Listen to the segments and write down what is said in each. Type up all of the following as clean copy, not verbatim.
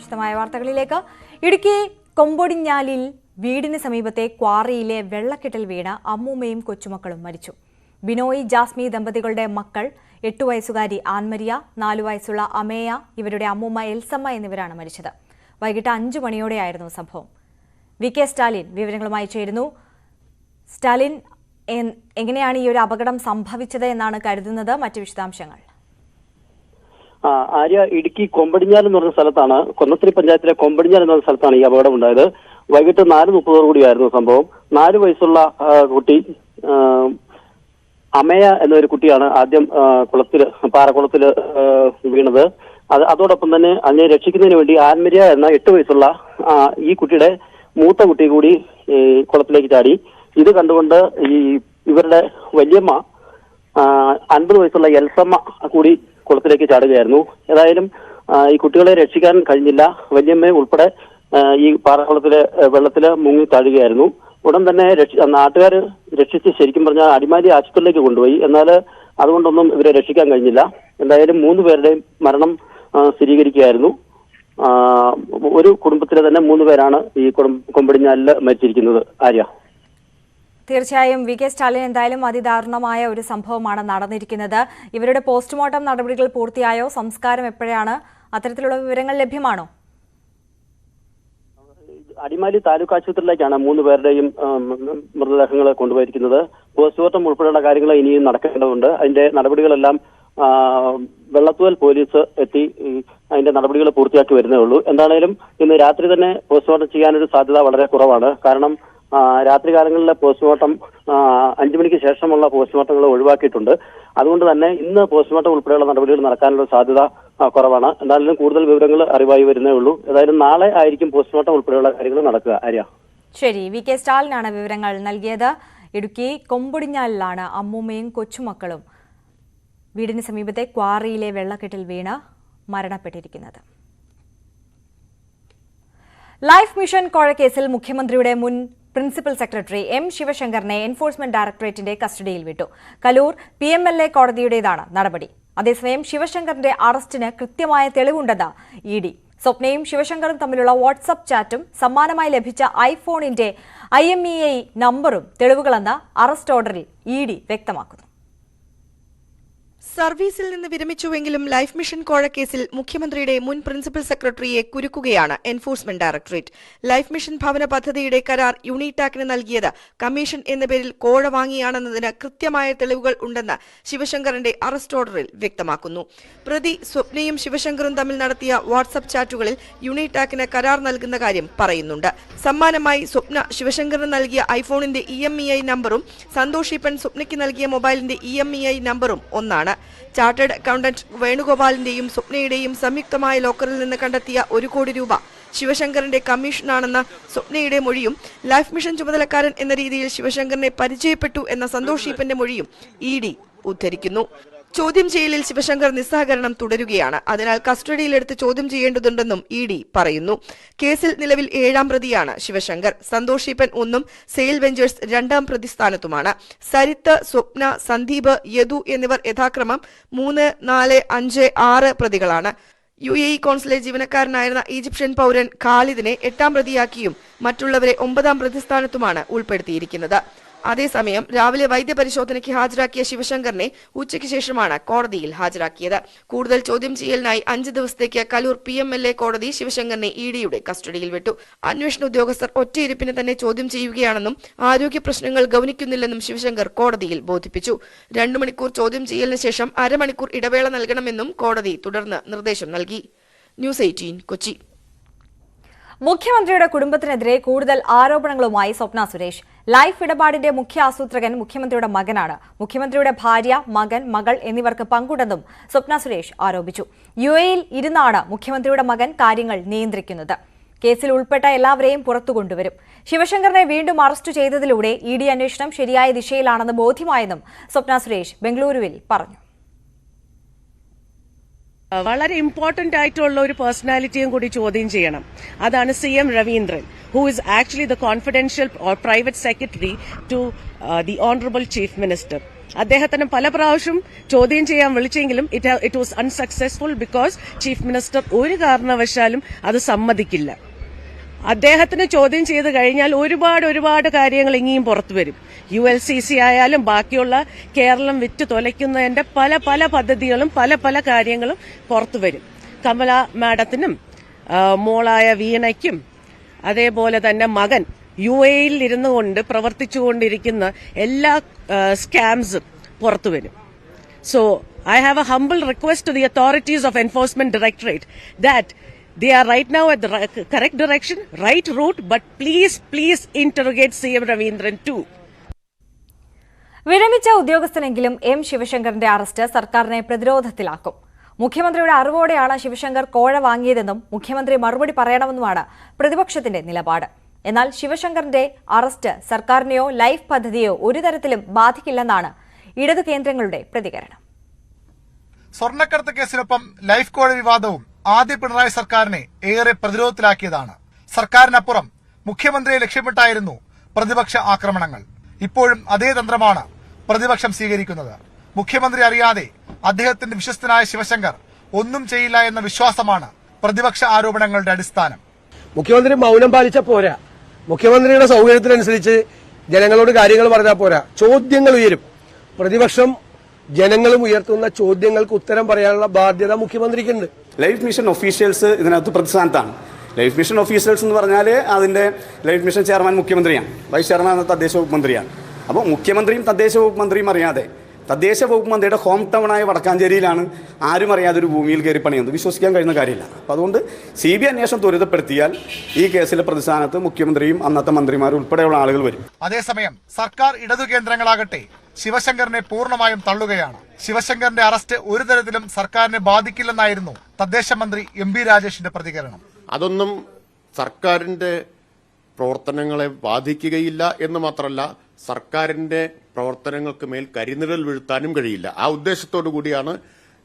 വിശദമായ വാർത്തകളിലേക്ക്. ഇടുക്കി കൊമ്പൊടിഞ്ഞാലിൽ വീടിന് സമീപത്തെ ക്വാറിയിലെ വെള്ളക്കെട്ടിൽ വീണ അമ്മൂമ്മയും കൊച്ചുമക്കളും മരിച്ചു. ബിനോയ് ജാസ്മി ദമ്പതികളുടെ മക്കൾ 8 വയസ്സുകാരി ആൻമരിയ, 4 വയസ്സുള്ള അമേയ, ഇവരുടെ അമ്മൂമ്മ എൽസമ്മ എന്നിവരാണ് മരിച്ചത്. വൈകിട്ട് 5 മണിയോടെയായിരുന്നു സംഭവം. VK സ്റ്റാലിൻ വിവരങ്ങളുമായി ചേരുന്നു. സ്റ്റാലിൻ, എങ്ങനെയാണ് ഈ ഒരു അപകടം സംഭവിച്ചത് എന്നാണ് കരുതുന്നത്? മറ്റു വിശദാംശങ്ങൾ. ആര്യ, ഇടുക്കി കൊമ്പടിഞ്ഞാൽ എന്ന് പറഞ്ഞ സ്ഥലത്താണ്, കൊന്നത്തിരി പഞ്ചായത്തിലെ കൊമ്പടിഞ്ഞാൽ എന്ന സ്ഥലത്താണ് ഈ അപകടം ഉണ്ടായത്. വൈകിട്ട് 4:30 കൂടിയായിരുന്നു സംഭവം. 4 വയസ്സുള്ള കുട്ടി അമയ എന്നൊരു കുട്ടിയാണ് ആദ്യം പാറക്കുളത്തില് വീണത്. അതോടൊപ്പം തന്നെ അതിനെ രക്ഷിക്കുന്നതിന് വേണ്ടി ആൻമരിയ എന്ന 8 വയസ്സുള്ള ഈ കുട്ടിയുടെ മൂത്ത കുട്ടി കൂടി കുളത്തിലേക്ക് ചാടി. ഇത് കണ്ടുകൊണ്ട് ഇവരുടെ വല്യമ്മ 50 വയസ്സുള്ള എൽസമ്മ കൂടി കുളത്തിലേക്ക് ചാടുകയായിരുന്നു. ഏതായാലും ഈ കുട്ടികളെ രക്ഷിക്കാൻ കഴിഞ്ഞില്ല. വല്യമ്മയെ ഉൾപ്പെടെ ഈ പാറക്കുളത്തിലെ വെള്ളത്തില് മുങ്ങി താഴുകയായിരുന്നു. ഉടൻ തന്നെ നാട്ടുകാർ രക്ഷിച്ച് ശരിക്കും പറഞ്ഞാൽ അടിമാലി ആശുപത്രിയിലേക്ക് കൊണ്ടുപോയി. എന്നാൽ അതുകൊണ്ടൊന്നും ഇവരെ രക്ഷിക്കാൻ കഴിഞ്ഞില്ല. എന്തായാലും 3 പേരുടെയും മരണം സ്ഥിരീകരിക്കുകയായിരുന്നു. ഒരു കുടുംബത്തിലെ തന്നെ 3 പേരാണ് ഈ കൊമ്പടിഞ്ഞാലിൽ മരിച്ചിരിക്കുന്നത്. ആര്യ, തീർച്ചയായും VK സ്റ്റാലിൻ, എന്തായാലും അതിദാരുണമായ ഒരു സംഭവമാണ് നടന്നിരിക്കുന്നത്. ഇവരുടെ പോസ്റ്റ്മോർട്ടം നടപടികൾ പൂർത്തിയായോ? സംസ്കാരം എപ്പോഴാണ്? അത്തരത്തിലുള്ള വിവരങ്ങൾ ലഭ്യമാണോ? അടിമാലി താലൂക്ക് ആശുപത്രിയിലേക്കാണ് 3 പേരുടെയും മൃതദേഹങ്ങൾ കൊണ്ടുപോയിരിക്കുന്നത്. പോസ്റ്റ്മോർട്ടം ഉൾപ്പെടെയുള്ള കാര്യങ്ങൾ ഇനിയും നടക്കേണ്ടതുണ്ട്. അതിന്റെ നടപടികളെല്ലാം വെള്ളത്തൂവൽ പോലീസ് എത്തി അതിന്റെ നടപടികൾ പൂർത്തിയാക്കി വരുന്നേ ഉള്ളൂ. എന്താണേലും ഇന്ന് രാത്രി തന്നെ പോസ്റ്റ്മോർട്ടം ചെയ്യാനൊരു സാധ്യത വളരെ കുറവാണ്. കാരണം രാത്രികാലങ്ങളിലെ പോസ്റ്റ്മോർട്ടം 5 മണിക്ക് ശേഷമുള്ള പോസ്റ്റ്മോർട്ടങ്ങൾ ഒഴിവാക്കിയിട്ടുണ്ട്. അതുകൊണ്ട് തന്നെ ഇന്ന് പോസ്റ്റ്മോർട്ടം ഉൾപ്പെടെയുള്ള നടപടികൾ നടക്കാനുള്ള സാധ്യത കുറവാണ്. എന്തായാലും കൂടുതൽ വിവരങ്ങൾ അറിവായി വരുന്നേ ഉള്ളൂ. ഏതായാലും നാളെ ആയിരിക്കും പോസ്റ്റ്മോർട്ടം ഉൾപ്പെടെയുള്ള കാര്യങ്ങൾ നടക്കുക. ആര്യ, ശരി. VK സ്റ്റാലിനാണ് വിവരങ്ങൾ നൽകിയത്. ഇടുക്കി കൊമ്പൊടിഞ്ഞാലിലാണ് അമ്മൂമ്മയും കൊച്ചുമക്കളും വീടിന് സമീപത്തെ ക്വാറിയിലെ വെള്ളക്കെട്ടിൽ വീണ് മരണപ്പെട്ടിരിക്കുന്നത്. ലൈഫ് മിഷൻ കോഴക്കേസിൽ മുഖ്യമന്ത്രിയുടെ മുൻ പ്രിൻസിപ്പൽ സെക്രട്ടറി M ശിവശങ്കറിനെ എൻഫോഴ്സ്മെന്റ് ഡയറക്ടറേറ്റിന്റെ കസ്റ്റഡിയിൽ വിട്ടു. കലൂർ PMLA കോടതിയുടേതാണ് നടപടി. അതേസമയം ശിവശങ്കറിന്റെ അറസ്റ്റിന് കൃത്യമായ തെളിവുണ്ടെന്ന് ED. സ്വപ്നയും ശിവശങ്കറും തമ്മിലുള്ള വാട്സ്ആപ്പ് ചാറ്റും സമ്മാനമായി ലഭിച്ച ഐഫോണിന്റെ IMEI നമ്പറും തെളിവുകളെന്ന് അറസ്റ്റ് ഓർഡറിൽ ED വ്യക്തമാക്കുന്നു. സർവീസിൽ നിന്ന് വിരമിച്ചുവെങ്കിലും ലൈഫ് മിഷൻ കോഴക്കേസിൽ മുഖ്യമന്ത്രിയുടെ മുൻ പ്രിൻസിപ്പൽ സെക്രട്ടറിയെ കുരുക്കുകയാണ് എൻഫോഴ്സ്മെന്റ് ഡയറക്ടറേറ്റ്. ലൈഫ് മിഷൻ ഭവന പദ്ധതിയുടെ കരാർ യൂണിടാക്കിന് നൽകിയത് കമ്മീഷൻ എന്ന പേരിൽ കോഴ വാങ്ങിയാണെന്നതിന് കൃത്യമായ തെളിവുകൾ ഉണ്ടെന്ന് ശിവശങ്കറിന്റെ അറസ്റ്റ് ഓർഡറിൽ വ്യക്തമാക്കുന്നു. പ്രതി സ്വപ്നയും ശിവശങ്കറും തമ്മിൽ നടത്തിയ വാട്സ്ആപ്പ് ചാറ്റുകളിൽ യൂണിടാക്കിന് കരാർ നൽകുന്ന കാര്യം പറയുന്നുണ്ട്. സമ്മാനമായി സ്വപ്ന ശിവശങ്കറിന് നൽകിയ ഐഫോണിന്റെ EMEI നമ്പറും സന്തോഷ് ഈപ്പൻ സ്വപ്നയ്ക്ക് നൽകിയ മൊബൈലിന്റെ EMEI നമ്പറും ഒന്നാണ്. ചാർട്ടേഡ് അക്കൌണ്ടന്റ് വേണുഗോപാലിന്റെയും സ്വപ്നയുടെയും സംയുക്തമായ ലോക്കറിൽ നിന്ന് കണ്ടെത്തിയ 1 കോടി രൂപ ശിവശങ്കറിന്റെ കമ്മീഷനാണെന്ന സ്വപ്നയുടെ മൊഴിയും ലൈഫ് മിഷൻ ചുമതലക്കാരൻ എന്ന രീതിയിൽ ശിവശങ്കറിനെ പരിചയപ്പെട്ടു എന്ന സന്തോഷ് ഈപ്പന്റെ മൊഴിയും ED ഉദ്ധരിക്കുന്നു. ചോദ്യം ചെയ്യലിൽ ശിവശങ്കർ നിസ്സഹകരണം തുടരുകയാണ്. അതിനാൽ കസ്റ്റഡിയിലെടുത്ത് ചോദ്യം ചെയ്യേണ്ടതുണ്ടെന്നും ED പറയുന്നു. കേസിൽ നിലവിൽ 7ാം പ്രതിയാണ് ശിവശങ്കർ. സന്തോഷ് ഈപ്പൻ 1ഉം സെയിൽ വെഞ്ചേഴ്സ് 2ാം പ്രതി സ്ഥാനത്തുമാണ്. സരിത്ത്, സ്വപ്ന, സന്ദീപ്, യദു എന്നിവർ യഥാക്രമം 3, 4, 5, 6 പ്രതികളാണ്. UAE കോൺസുലേറ്റ് ജീവനക്കാരനായിരുന്ന ഈജിപ്ഷ്യൻ പൗരൻ ഖാലിദിനെ 8ാം പ്രതിയാക്കിയും മറ്റുള്ളവരെ 9ാം പ്രതിസ്ഥാനത്തുമാണ് ഉൾപ്പെടുത്തിയിരിക്കുന്നത്. അതേസമയം രാവിലെ വൈദ്യപരിശോധനയ്ക്ക് ഹാജരാക്കിയ ശിവശങ്കറിനെ ഉച്ചയ്ക്ക് ശേഷമാണ് കോടതിയിൽ ഹാജരാക്കിയത്. കൂടുതൽ ചോദ്യം ചെയ്യലിനായി 5 ദിവസത്തേക്ക് കലൂർ PMLA കോടതി ശിവശങ്കറിനെ EDയുടെ കസ്റ്റഡിയിൽ വിട്ടു. അന്വേഷണ ഉദ്യോഗസ്ഥർ ഒറ്റയിരുപ്പിന് തന്നെ ചോദ്യം ചെയ്യുകയാണെന്നും ആരോഗ്യ പ്രശ്നങ്ങൾ ഗൗനിക്കുന്നില്ലെന്നും ശിവശങ്കർ കോടതിയിൽ ബോധിപ്പിച്ചു. 2 മണിക്കൂർ ചോദ്യം ചെയ്യലിന് ശേഷം അരമണിക്കൂർ ഇടവേള നൽകണമെന്നും കോടതി തുടർന്ന് നിർദ്ദേശം നൽകി. ന്യൂസ് 18 കൊച്ചി. മുഖ്യമന്ത്രിയുടെ കുടുംബത്തിനെതിരെ കൂടുതൽ ആരോപണങ്ങളുമായി സ്വപ്ന സുരേഷ്. ലൈഫ് ഇടപാടിന്റെ മുഖ്യ ആസൂത്രകൻ മുഖ്യമന്ത്രിയുടെ മകനാണ്. മുഖ്യമന്ത്രിയുടെ ഭാര്യ, മകൻ, മകൾ എന്നിവർക്ക് പങ്കുണ്ടെന്നും സ്വപ്ന സുരേഷ് ആരോപിച്ചു. UAEയിൽ ഇരുന്നാണ് മുഖ്യമന്ത്രിയുടെ മകൻ കാര്യങ്ങൾ നിയന്ത്രിക്കുന്നത്. കേസിൽ ഉൾപ്പെട്ട എല്ലാവരെയും പുറത്തു കൊണ്ടുവരും. ശിവശങ്കറിനെ വീണ്ടും അറസ്റ്റ് ചെയ്തതിലൂടെ ED അന്വേഷണം ശരിയായ ദിശയിലാണെന്ന് ബോധ്യമായെന്നും സ്വപ്ന സുരേഷ് ബംഗളൂരുവിൽ പറഞ്ഞു. വളരെ ഇമ്പോർട്ടന്റ് ആയിട്ടുള്ള ഒരു പേഴ്സണാലിറ്റിയും കൂടി ചോദ്യം ചെയ്യണം. അതാണ് CM Raveendran, who is actually the confidential or private secretary to the Honorable Chief Minister. അദ്ദേഹത്തിന് പല പ്രാവശ്യം ചോദ്യം ചെയ്യാൻ വിളിച്ചെങ്കിലും it was unsuccessful because chief minister ഒരു കാരണവശാലും അത് സമ്മതിക്കില്ല. അദ്ദേഹത്തിന് ചോദ്യം ചെയ്ത് കഴിഞ്ഞാൽ ഒരുപാട് കാര്യങ്ങൾ ഇനിയും പുറത്തു വരും. ULCC ആയാലും ബാക്കിയുള്ള കേരളം വിറ്റ് തുലയ്ക്കുന്നതിന്റെ പല പദ്ധതികളും പല കാര്യങ്ങളും പുറത്തു വരും. കമല മാഡത്തിനും മോളായ വീണയ്ക്കും അതേപോലെ തന്നെ മകൻ UAE ഇരുന്നു കൊണ്ട് പ്രവർത്തിച്ചുകൊണ്ടിരിക്കുന്ന എല്ലാ സ്കാംസും പുറത്തു വരും. So I have a humble request to the authorities of Enforcement Directorate that they are right now at the correct direction, right route, but please interrogate CM Ravindran too. വിരമിച്ച ഉദ്യോഗസ്ഥനെങ്കിലും M. ശിവശങ്കറിന്റെ അറസ്റ്റ് സർക്കാരിനെ പ്രതിരോധത്തിലാക്കും. മുഖ്യമന്ത്രിയുടെ അറിവോടെയാണ് ശിവശങ്കർ കോഴ വാങ്ങിയതെന്നും മുഖ്യമന്ത്രി മറുപടി പറയണമെന്നുമാണ് പ്രതിപക്ഷത്തിന്റെ നിലപാട്. എന്നാൽ ശിവശങ്കറിന്റെ arrest സർക്കാരിനെയോ life പദ്ധതിയോ ഒരു തരത്തിലും ബാധിക്കില്ലെന്നാണ് ഇടതു കേന്ദ്രങ്ങളുടെ പ്രതികരണം. സ്വർണ്ണക്കടത്ത് കേസിനൊപ്പം ലൈഫ് കോഴ വിവാദവും ആദ്യ പിണറായി സർക്കാരിനെ ഏറെ പ്രതിരോധത്തിലാക്കിയതാണ്. സർക്കാരിനപ്പുറം മുഖ്യമന്ത്രിയെ ലക്ഷ്യമിട്ടായിരുന്നു പ്രതിപക്ഷ ആക്രമണങ്ങൾ. ഇപ്പോഴും അതേ തന്ത്രമാണ് പ്രതിപക്ഷം സ്വീകരിക്കുന്നത്. മുഖ്യമന്ത്രി അറിയാതെ അദ്ദേഹത്തിന്റെ വിശ്വസ്തനായ ശിവശങ്കർ ഒന്നും ചെയ്യില്ല എന്ന വിശ്വാസമാണ് പ്രതിപക്ഷ ആരോപണങ്ങളുടെ അടിസ്ഥാനം. മുഖ്യമന്ത്രി മൗനം പാലിച്ച പോരാ. മുഖ്യമന്ത്രിയുടെ സൗകര്യത്തിനനുസരിച്ച് ജനങ്ങളോട് കാര്യങ്ങൾ പറഞ്ഞാൽ പോരാ. ചോദ്യങ്ങൾ ഉയരും. പ്രതിപക്ഷം ജനങ്ങളും ഉയർത്തുന്ന ചോദ്യങ്ങൾക്ക് ഉത്തരം പറയാനുള്ള ബാധ്യത മുഖ്യമന്ത്രിക്കുണ്ട്. ലൈഫ് മിഷൻ ഒഫീഷ്യൽസ് ഇതിനകത്ത് പ്രതിസ്ഥാനത്താണ്. ലൈഫ് മിഷൻ ഒഫീഷ്യൽസ് എന്ന് പറഞ്ഞാൽ അതിന്റെ ലൈഫ് മിഷൻ ചെയർമാൻ മുഖ്യമന്ത്രിയാണ്, വൈസ് ചെയർമാൻ തദ്ദേശ വകുപ്പ് മന്ത്രിയാണ്. അപ്പോൾ മുഖ്യമന്ത്രിയും തദ്ദേശ വകുപ്പ് മന്ത്രിയും അറിയാതെ തദ്ദേശ വകുപ്പ് മന്ത്രിയുടെ ഹോം ടൗണായ വടക്കാഞ്ചേരിയിലാണ് ആരും അറിയാതെ ഒരു ഭൂമിയിൽ കയറി പണിയുന്നത്. വിശ്വസിക്കാൻ കഴിയുന്ന കാര്യമില്ല. അപ്പോൾ അതുകൊണ്ട് CBI അന്വേഷണം ത്വരിതപ്പെടുത്തിയാൽ ഈ കേസിലെ പ്രതിസ്ഥാനത്ത് മുഖ്യമന്ത്രിയും അന്നത്തെ മന്ത്രിമാരും ഉൾപ്പെടെയുള്ള ആളുകൾ വരും. അതേസമയം സർക്കാർ ഇടതു കേന്ദ്രങ്ങളാകട്ടെ ശിവശങ്കറിനെ പൂർണ്ണമായും തള്ളുകയാണ്. ശിവശങ്കറിന്റെ അറസ്റ്റ് ഒരു തരത്തിലും സർക്കാരിനെ ബാധിക്കില്ലെന്നായിരുന്നു തദ്ദേശ മന്ത്രി MP രാജേഷിന്റെ പ്രതികരണം. അതൊന്നും സർക്കാരിന്റെ പ്രവർത്തനങ്ങളെ ബാധിക്കുകയില്ല എന്ന് മാത്രമല്ല, സർക്കാരിന്റെ പ്രവർത്തനങ്ങൾക്ക് മേൽ കരിനിഴൽ വീഴ്ത്താനും കഴിയില്ല. ആ ഉദ്ദേശത്തോടു കൂടിയാണ്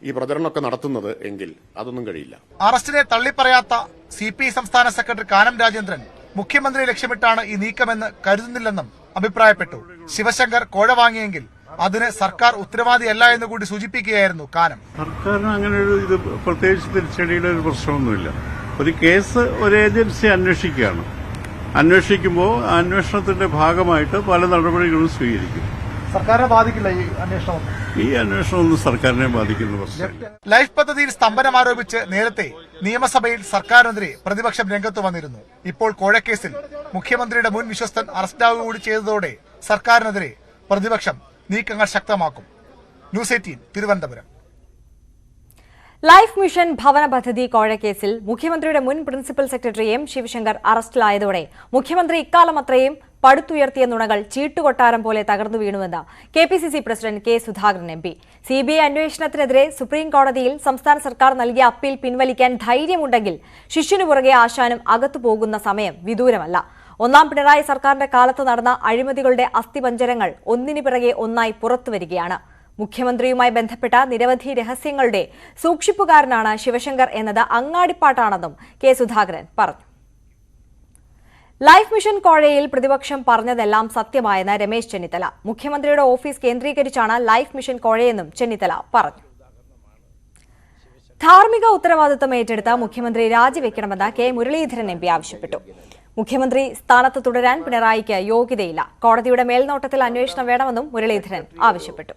ഈ പ്രചരണമൊക്കെ നടത്തുന്നത് എങ്കിൽ അതൊന്നും കഴിയില്ല. അറസ്റ്റിനെ തള്ളിപ്പറയാത്ത CPI സംസ്ഥാന സെക്രട്ടറി കാനം രാജേന്ദ്രൻ മുഖ്യമന്ത്രിയെ ലക്ഷ്യമിട്ടാണ് ഈ നീക്കമെന്ന് കരുതുന്നില്ലെന്നും അഭിപ്രായപ്പെട്ടു. ശിവശങ്കർ കോഴ വാങ്ങിയെങ്കിൽ അതിന് സർക്കാർ ഉത്തരവാദിയല്ല എന്ന് കൂടി സൂചിപ്പിക്കുകയായിരുന്നു കാനം. സർക്കാരിന് അങ്ങനെ ഒരു പ്രത്യേകിച്ച് തിരിച്ചടിയുടെ ഒരു പ്രശ്നമൊന്നുമില്ല. ഒരു കേസ് ഒരു ഏജൻസി അന്വേഷിക്കുകയാണ്. അന്വേഷിക്കുമ്പോൾ അന്വേഷണത്തിന്റെ ഭാഗമായിട്ട് പല നടപടികളും സ്വീകരിക്കും. സർക്കാരിനെ ബാധിക്കില്ല ഈ അന്വേഷണം ഒന്നും സർക്കാരിനെ ബാധിക്കുന്ന പ്രശ്നമില്ല. ലൈഫ് പദ്ധതിയിൽ സ്തംഭനം ആരോപിച്ച് നേരത്തെ നിയമസഭയിൽ സർക്കാരിനെതിരെ പ്രതിപക്ഷം രംഗത്ത് വന്നിരുന്നു. ഇപ്പോൾ കോഴക്കേസിൽ മുഖ്യമന്ത്രിയുടെ മുൻ വിശ്വസ്തൻ അറസ്റ്റാവുക കൂടി ചെയ്തതോടെ സർക്കാരിനെതിരെ പ്രതിപക്ഷം നീക്കങ്ങൾ ശക്തമാക്കും. ന്യൂസ് 18 തിരുവനന്തപുരം. ലൈഫ് മിഷൻ ഭവന പദ്ധതി കോഴക്കേസിൽ മുഖ്യമന്ത്രിയുടെ മുൻ പ്രിൻസിപ്പൽ സെക്രട്ടറി M. ശിവശങ്കർ അറസ്റ്റിലായതോടെ മുഖ്യമന്ത്രി ഇക്കാലം അത്രയും പടുത്തുയർത്തിയ നുണകൾ ചീട്ടുകൊട്ടാരം പോലെ തകർന്നു വീണുവെന്ന് KPCC president K. Sudhakaran MP. CBI അന്വേഷണത്തിനെതിരെ സുപ്രീം കോടതിയിൽ സംസ്ഥാന സർക്കാർ നൽകിയ അപ്പീൽ പിൻവലിക്കാൻ ധൈര്യമുണ്ടെങ്കിൽ ശിഷ്യനു പുറകെ ആശാനും അകത്തു പോകുന്ന സമയം വിദൂരമല്ല. ഒന്നാം പിണറായി സർക്കാരിന്റെ കാലത്ത് നടന്ന അഴിമതികളുടെ അസ്ഥിപഞ്ജരങ്ങൾ ഒന്നിനു പിറകെ ഒന്നായി പുറത്തുവരികയാണ്. മുഖ്യമന്ത്രിയുമായി ബന്ധപ്പെട്ട നിരവധി രഹസ്യങ്ങളുടെ സൂക്ഷിപ്പുകാരനാണ് ശിവശങ്കർ എന്നത് അങ്ങാടിപ്പാട്ടാണെന്നും K. സുധാകരൻ പറഞ്ഞു. ലൈഫ് മിഷൻ കോഴയിൽ പ്രതിപക്ഷം പറഞ്ഞതെല്ലാം സത്യമായെന്ന് രമേശ് ചെന്നിത്തല. മുഖ്യമന്ത്രിയുടെ ഓഫീസ് കേന്ദ്രീകരിച്ചാണ് ലൈഫ് മിഷൻ കോഴയെന്നും ചെന്നിത്തല പറഞ്ഞു. ധാർമ്മിക ഉത്തരവാദിത്തം ഏറ്റെടുത്ത മുഖ്യമന്ത്രി രാജിവെക്കണമെന്ന് K. മുരളീധരൻ MP ആവശ്യപ്പെട്ടു. മുഖ്യമന്ത്രി സ്ഥാനത്ത് തുടരാൻ പിണറായിക്ക് യോഗ്യതയില്ല. കോടതിയുടെ മേൽനോട്ടത്തിൽ അന്വേഷണം വേണമെന്നും മുരളീധരൻ ആവശ്യപ്പെട്ടു.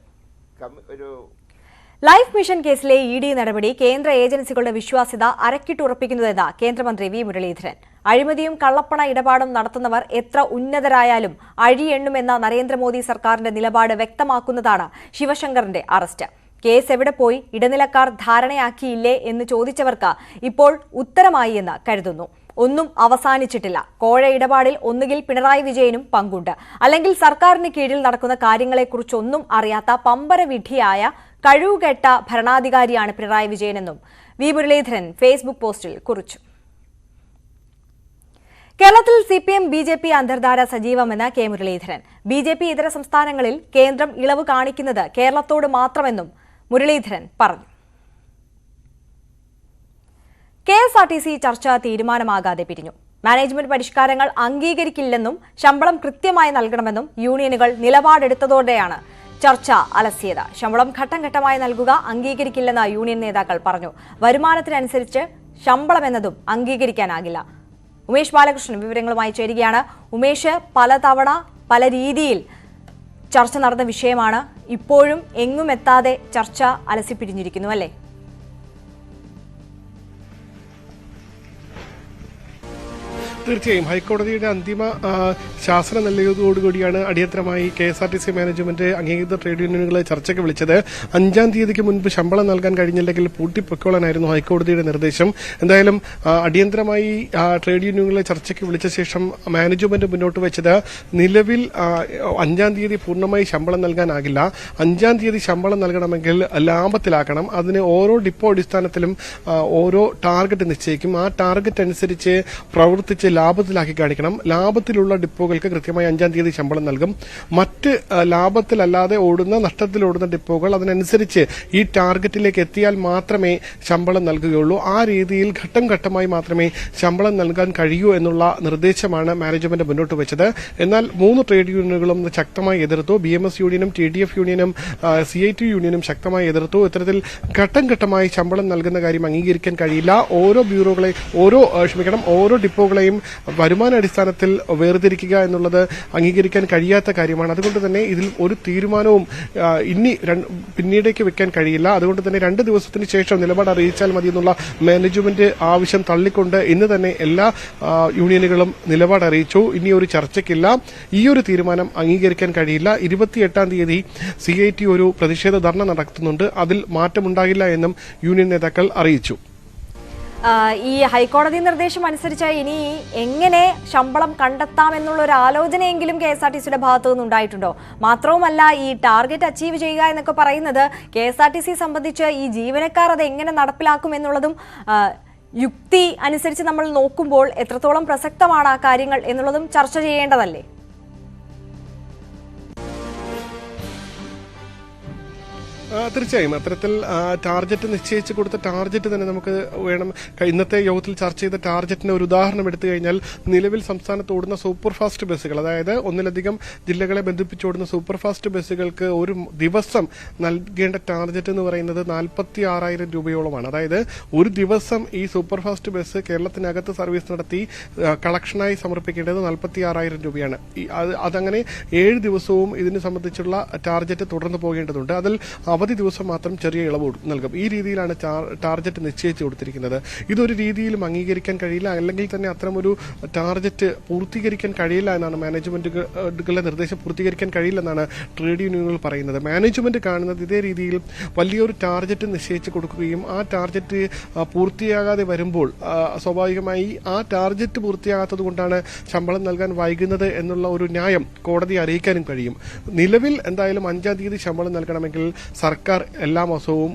ലൈഫ് മിഷൻ കേസിലെ ED നടപടി കേന്ദ്ര ഏജൻസികളുടെ വിശ്വാസ്യത അരക്കിട്ടുറപ്പിക്കുന്നതെന്ന് കേന്ദ്രമന്ത്രി V. മുരളീധരൻ. അഴിമതിയും കള്ളപ്പണ ഇടപാടും നടത്തുന്നവർ എത്ര ഉന്നതരായാലും അഴിയെണ്ണുമെന്ന നരേന്ദ്രമോദി സർക്കാരിന്റെ നിലപാട് വ്യക്തമാക്കുന്നതാണ് ശിവശങ്കറിന്റെ അറസ്റ്റ്. കേസ് എവിടെ പോയി, ഇടനിലക്കാർ ധാരണയാക്കിയില്ലേ എന്ന് ചോദിച്ചവർക്ക് ഇപ്പോൾ ഉത്തരമായി എന്ന് കരുതുന്നു. ഒന്നും അവസാനിച്ചിട്ടില്ല. കോഴ ഇടപാടിൽ ഒന്നുകിൽ പിണറായി വിജയനും പങ്കുണ്ട്, അല്ലെങ്കിൽ സർക്കാരിന് കീഴിൽ നടക്കുന്ന കാര്യങ്ങളെക്കുറിച്ചൊന്നും അറിയാത്ത പമ്പരവിഡ്ഢിയായ കഴിവുകെട്ട ഭരണാധികാരിയാണ് പിണറായി വിജയനെന്നും V. മുരളീധരൻ ഫേസ്ബുക്ക് പോസ്റ്റിൽ കുറിച്ചു. കേരളത്തിൽ CPM BJP അന്തർധാര സജീവമെന്ന് K. Muraleedharan. BJP ഇതര സംസ്ഥാനങ്ങളിൽ കേന്ദ്രം ഇളവ് കാണിക്കുന്നത് കേരളത്തോട് മാത്രമെന്നും മുരളീധരൻ പറഞ്ഞു. KSRTC ചർച്ച തീരുമാനമാകാതെ പിരിഞ്ഞു. മാനേജ്മെന്റ് പരിഷ്കാരങ്ങൾ അംഗീകരിക്കില്ലെന്നും ശമ്പളം കൃത്യമായി നൽകണമെന്നും യൂണിയനുകൾ നിലപാടെടുത്തതോടെയാണ് ചർച്ച അലസിയത്. ശമ്പളം ഘട്ടം ഘട്ടമായി നൽകുക അംഗീകരിക്കില്ലെന്ന് യൂണിയൻ നേതാക്കൾ പറഞ്ഞു. വരുമാനത്തിനനുസരിച്ച് ശമ്പളം എന്നതും അംഗീകരിക്കാനാകില്ല. ഉമേഷ് ബാലകൃഷ്ണൻ വിവരങ്ങളുമായി ചേരുകയാണ്. ഉമേഷ്, പലതവണ പല രീതിയിൽ ചർച്ച നടന്ന വിഷയമാണ്. ഇപ്പോഴും എങ്ങും എത്താതെ ചർച്ച അലസിപ്പിരിഞ്ഞിരിക്കുന്നു അല്ലേ? തീർച്ചയായും ഹൈക്കോടതിയുടെ അന്തിമ ശാസനം നൽകിയതോടുകൂടിയാണ് അടിയന്തരമായി KSRTC മാനേജ്മെന്റ് അംഗീകൃത ട്രേഡ് യൂണിയനുകളെ ചർച്ചയ്ക്ക് വിളിച്ചത്. 5-ാം തീയതിക്ക് മുൻപ് ശമ്പളം നൽകാൻ കഴിഞ്ഞില്ലെങ്കിൽ പൂട്ടിപ്പൊക്കോളാനായിരുന്നു ഹൈക്കോടതിയുടെ നിർദ്ദേശം. എന്തായാലും അടിയന്തരമായി ട്രേഡ് യൂണിയനുകളെ ചർച്ചയ്ക്ക് വിളിച്ച ശേഷം മാനേജ്മെന്റ് മുന്നോട്ട് വെച്ചത് നിലവിൽ 5-ാം തീയതി പൂർണ്ണമായി ശമ്പളം നൽകാനാകില്ല. 5-ാം തീയതി ശമ്പളം നൽകണമെങ്കിൽ ലാഭത്തിലാക്കണം. അതിന് ഓരോ ഡിപ്പോ അടിസ്ഥാനത്തിലും ഓരോ ടാർഗറ്റ് നിശ്ചയിക്കും. ആ ടാർഗറ്റ് അനുസരിച്ച് പ്രവർത്തിച്ച് ലാഭത്തിലാക്കി കാണിക്കണം. ലാഭത്തിലുള്ള ഡിപ്പോകൾക്ക് കൃത്യമായി 5-ാം തീയതി ശമ്പളം നൽകും. മറ്റ് ലാഭത്തിലല്ലാതെ ഓടുന്ന നഷ്ടത്തിലോടുന്ന ഡിപ്പോകൾ അതിനനുസരിച്ച് ഈ ടാർഗറ്റിലേക്ക് എത്തിയാൽ മാത്രമേ ശമ്പളം നൽകുകയുള്ളൂ. ആ രീതിയിൽ ഘട്ടം ഘട്ടമായി മാത്രമേ ശമ്പളം നൽകാൻ കഴിയൂ എന്നുള്ള നിർദ്ദേശമാണ് മാനേജ്മെന്റ് മുന്നോട്ട് വെച്ചത്. എന്നാൽ 3 ട്രേഡ് യൂണിയനുകളും ശക്തമായി എതിർത്തു. BMS യൂണിയനും TDF യൂണിയനും CIT യൂണിയനും ശക്തമായി എതിർത്തു. ഇത്തരത്തിൽ ഘട്ടം ഘട്ടമായി ശമ്പളം നൽകുന്ന കാര്യം അംഗീകരിക്കാൻ കഴിയില്ല. ഓരോ ഡിപ്പോകളെയും വരുമാനാടിസ്ഥാനത്തിൽ വേർതിരിക്കുക എന്നുള്ളത് അംഗീകരിക്കാൻ കഴിയാത്ത കാര്യമാണ്. അതുകൊണ്ട് തന്നെ ഇതിൽ ഒരു തീരുമാനവും പിന്നീടേക്ക് വെക്കാൻ കഴിയില്ല. അതുകൊണ്ട് തന്നെ 2 ദിവസത്തിന് ശേഷം നിലപാട് അറിയിച്ചാൽ മതി എന്നുള്ള മാനേജ്മെന്റ് ആവശ്യം തള്ളിക്കൊണ്ട് ഇന്ന് തന്നെ എല്ലാ യൂണിയനുകളും നിലപാട് അറിയിച്ചു. ഇനി ഒരു ചർച്ചയ്ക്കില്ല. ഈ ഒരു തീരുമാനം അംഗീകരിക്കാൻ കഴിയില്ല. 28-ാം തീയതി CIT ഒരു പ്രതിഷേധ ധർണ നടത്തുന്നുണ്ട്. അതിൽ മാറ്റമുണ്ടാകില്ല എന്നും യൂണിയൻ നേതാക്കൾ അറിയിച്ചു. ഈ ഹൈക്കോടതി നിർദ്ദേശം അനുസരിച്ച് ഇനി എങ്ങനെ ശമ്പളം കണ്ടെത്താമെന്നുള്ള ഒരു ആലോചനയെങ്കിലും KSRTCയുടെ ഭാഗത്തു നിന്നുണ്ടായിട്ടുണ്ടോ? മാത്രവുമല്ല, ഈ ടാർഗറ്റ് അച്ചീവ് ചെയ്യുക എന്നൊക്കെ പറയുന്നത് KSRTC സംബന്ധിച്ച് ഈ ജീവനക്കാർ അത് എങ്ങനെ നടപ്പിലാക്കും എന്നുള്ളതും യുക്തി അനുസരിച്ച് നമ്മൾ നോക്കുമ്പോൾ എത്രത്തോളം പ്രസക്തമാണ് ആ കാര്യങ്ങൾ എന്നുള്ളതും ചർച്ച ചെയ്യേണ്ടതല്ലേ? തീർച്ചയായും അത്തരത്തിൽ ടാർഗറ്റ് നിശ്ചയിച്ച് കൊടുത്ത ടാർഗറ്റ് തന്നെ നമുക്ക് വേണം. ഇന്നത്തെ യോഗത്തിൽ ചർച്ച ചെയ്ത ടാർഗറ്റിന് ഒരു ഉദാഹരണം എടുത്തു കഴിഞ്ഞാൽ നിലവിൽ സംസ്ഥാനത്ത് ഓടുന്ന സൂപ്പർ ഫാസ്റ്റ് ബസ്സുകൾ, അതായത് ഒന്നിലധികം ജില്ലകളെ ബന്ധിപ്പിച്ചോടുന്ന സൂപ്പർ ഫാസ്റ്റ് ബസ്സുകൾക്ക് ഒരു ദിവസം നൽകേണ്ട ടാർഗറ്റ് എന്ന് പറയുന്നത് 46,000 രൂപയോളമാണ്. അതായത് ഒരു ദിവസം ഈ സൂപ്പർ ഫാസ്റ്റ് ബസ് കേരളത്തിനകത്ത് സർവീസ് നടത്തി കളക്ഷനായി സമർപ്പിക്കേണ്ടത് 46,000 രൂപയാണ്. അതങ്ങനെ 7 ദിവസവും ഇതിനെ സംബന്ധിച്ചുള്ള ടാർഗറ്റ് തുടർന്നു പോകേണ്ടതുണ്ട്. അതിൽ അവധി ദിവസം മാത്രം ചെറിയ ഇളവ് നൽകും. ഈ രീതിയിലാണ് ടാർഗറ്റ് നിശ്ചയിച്ചു കൊടുത്തിരിക്കുന്നത്. ഇതൊരു രീതിയിലും അംഗീകരിക്കാൻ കഴിയില്ല. അല്ലെങ്കിൽ തന്നെ അത്തരമൊരു ടാർഗറ്റ് പൂർത്തീകരിക്കാൻ കഴിയില്ല എന്നാണ് മാനേജ്മെന്റുകളുടെ നിർദ്ദേശം. പൂർത്തീകരിക്കാൻ കഴിയില്ലെന്നാണ് ട്രേഡ് യൂണിയനുകൾ പറയുന്നത്. മാനേജ്മെന്റ് കാണുന്നത് ഇതേ രീതിയിൽ വലിയൊരു ടാർഗറ്റ് നിശ്ചയിച്ചു കൊടുക്കുകയും ആ ടാർഗറ്റ് പൂർത്തിയാകാതെ വരുമ്പോൾ സ്വാഭാവികമായി ആ ടാർഗറ്റ് പൂർത്തിയാകാത്തത് കൊണ്ടാണ് ശമ്പളം നൽകാൻ വൈകുന്നത് എന്നുള്ള ഒരു ന്യായം കോടതിയെ അറിയിക്കാനും കഴിയും. നിലവിൽ എന്തായാലും 5-ാം തീയതി ശമ്പളം നൽകണമെങ്കിൽ സർക്കാർ എല്ലാ മാസവും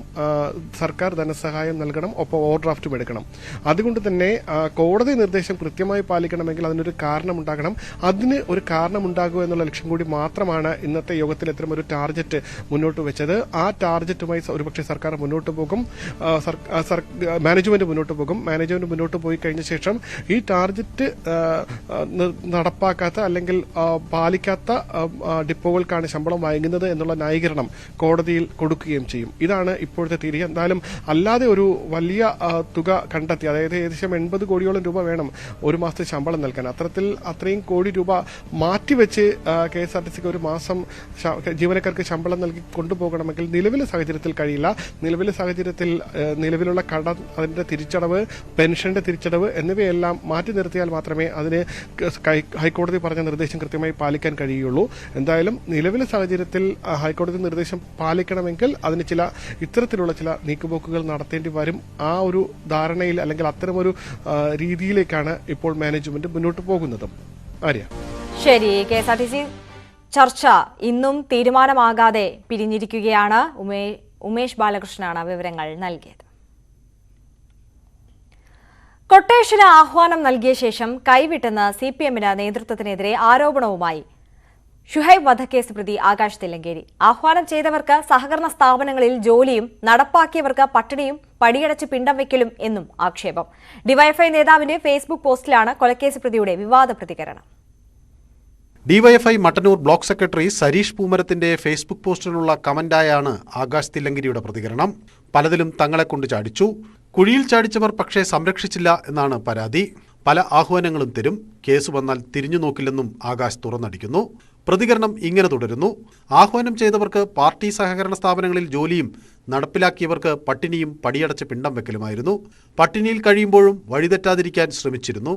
സർക്കാർ ധനസഹായം നൽകണം, ഒപ്പം ഓവർ ഡ്രാഫ്റ്റും എടുക്കണം. അതുകൊണ്ട് തന്നെ കോടതി നിർദ്ദേശം കൃത്യമായി പാലിക്കണമെങ്കിൽ അതിനൊരു കാരണമുണ്ടാകണം. അതിന് ഒരു കാരണമുണ്ടാകുക എന്നുള്ള ലക്ഷ്യം കൂടി മാത്രമാണ് ഇന്നത്തെ യോഗത്തിൽ ഇത്തരം ഒരു ടാർഗറ്റ് മുന്നോട്ട് വെച്ചത്. ആ ടാർഗറ്റുമായി ഒരുപക്ഷെ സർക്കാർ മുന്നോട്ട് പോകും, മാനേജ്മെന്റ് മുന്നോട്ട് പോകും. മാനേജ്മെന്റ് മുന്നോട്ട് പോയി കഴിഞ്ഞ ശേഷം ഈ ടാർഗറ്റ് നടപ്പാക്കാത്ത അല്ലെങ്കിൽ പാലിക്കാത്ത ഡിപ്പോകൾക്കാണ് ശമ്പളം വൈകുന്നത് എന്നുള്ള ന്യായീകരണം കോടതിയിൽ കൊടുക്കുകയും ചെയ്യും. ഇതാണ് ഇപ്പോഴത്തെ തീരുമാനം. എന്തായാലും അല്ലാതെ ഒരു വലിയ തുക കണ്ടെത്തി, അതായത് ഏകദേശം 80 കോടിയോളം രൂപ വേണം ഒരു മാസത്തെ ശമ്പളം നൽകാൻ. അത്രയും കോടി രൂപ മാറ്റിവെച്ച് KSRTCക്ക് ഒരു മാസം ജീവനക്കാർക്ക് ശമ്പളം നൽകി കൊണ്ടുപോകണമെങ്കിൽ നിലവിലെ സാഹചര്യത്തിൽ കഴിയില്ല. നിലവിലെ സാഹചര്യത്തിൽ നിലവിലുള്ള കടം, അതിന്റെ തിരിച്ചടവ്, പെൻഷന്റെ തിരിച്ചടവ് എന്നിവയെല്ലാം മാറ്റി നിർത്തിയാൽ മാത്രമേ അതിന് ഹൈക്കോടതി പറഞ്ഞ നിർദ്ദേശം കൃത്യമായി പാലിക്കാൻ കഴിയുള്ളൂ. എന്തായാലും നിലവിലെ സാഹചര്യത്തിൽ ഹൈക്കോടതി നിർദ്ദേശം പാലിക്കണമെങ്കിൽ അതിന് ഇത്തരത്തിലുള്ള ചില നീക്കുപോക്കുകൾ നടത്തേണ്ടി വരും. ആ ഒരു ധാരണയിൽ അല്ലെങ്കിൽ അത്തരമൊരു രീതിയിലേക്കാണ് ഇപ്പോൾ മാനേജ്മെന്റ് മുന്നോട്ട് പോകുന്നത്. ആര്യ, ശരി. KSRTC ചർച്ച ഇന്നും തീരുമാനമാകാതെ പിരിഞ്ഞിരിക്കുകയാണ്. ഉമേഷ് ബാലകൃഷ്ണനാണ് വിവരങ്ങൾ നൽകിയത്. കൊട്ടേഷന് ആഹ്വാനം നൽകിയ ശേഷം കൈവിട്ടെന്ന് CPMന് നേതൃത്വത്തിനെതിരെ ആരോപണവുമായി ഷുഹൈബ് വധക്കേസ് പ്രതി ആകാശ് തില്ലങ്കേരി. ആഹ്വാനം ചെയ്തവർക്ക് സഹകരണ സ്ഥാപനങ്ങളിൽ ജോലിയും നടപ്പാക്കിയവർക്ക് പട്ടിണിയും പടിയടച്ച് പിണ്ടം വയ്ക്കലും എന്നും ആക്ഷേപം. ഡിവൈഎഫ്ഐ നേതാവിന്റെ ഫേസ്ബുക്ക് പോസ്റ്റിലാണ് കൊലക്കേസ് പ്രതിയുടെ വിവാദ പ്രതികരണം. DYFI Mattannur block secretary Sarish പൂമരത്തിന്റെ ഫേസ്ബുക്ക് പോസ്റ്റിലുള്ള കമന്റായാണ് ആകാശ് തില്ലങ്കരിയുടെ പ്രതികരണം. പലതിലും തങ്ങളെക്കൊണ്ട് ചാടിച്ചു. കുഴിയിൽ ചാടിച്ചവർ പക്ഷേ സംരക്ഷിച്ചില്ല എന്നാണ് പരാതി. പല ആഹ്വാനങ്ങളും തരും, കേസ് വന്നാൽ തിരിഞ്ഞു നോക്കില്ലെന്നും ആകാശ് തുറന്നടിക്കുന്നു. പ്രതികരണം ഇങ്ങനെ തുടരുന്നു. ആഹ്വാനം ചെയ്തവർക്ക് പാർട്ടി സഹകരണ സ്ഥാപനങ്ങളിൽ ജോലിയും നടപ്പിലാക്കിയവർക്ക് പട്ടിണിയും പടിയടച്ച് പിണ്ടം വെക്കലുമായിരുന്നു. പട്ടിണിയിൽ കഴിയുമ്പോഴും വഴിതെറ്റാതിരിക്കാൻ ശ്രമിച്ചിരുന്നു.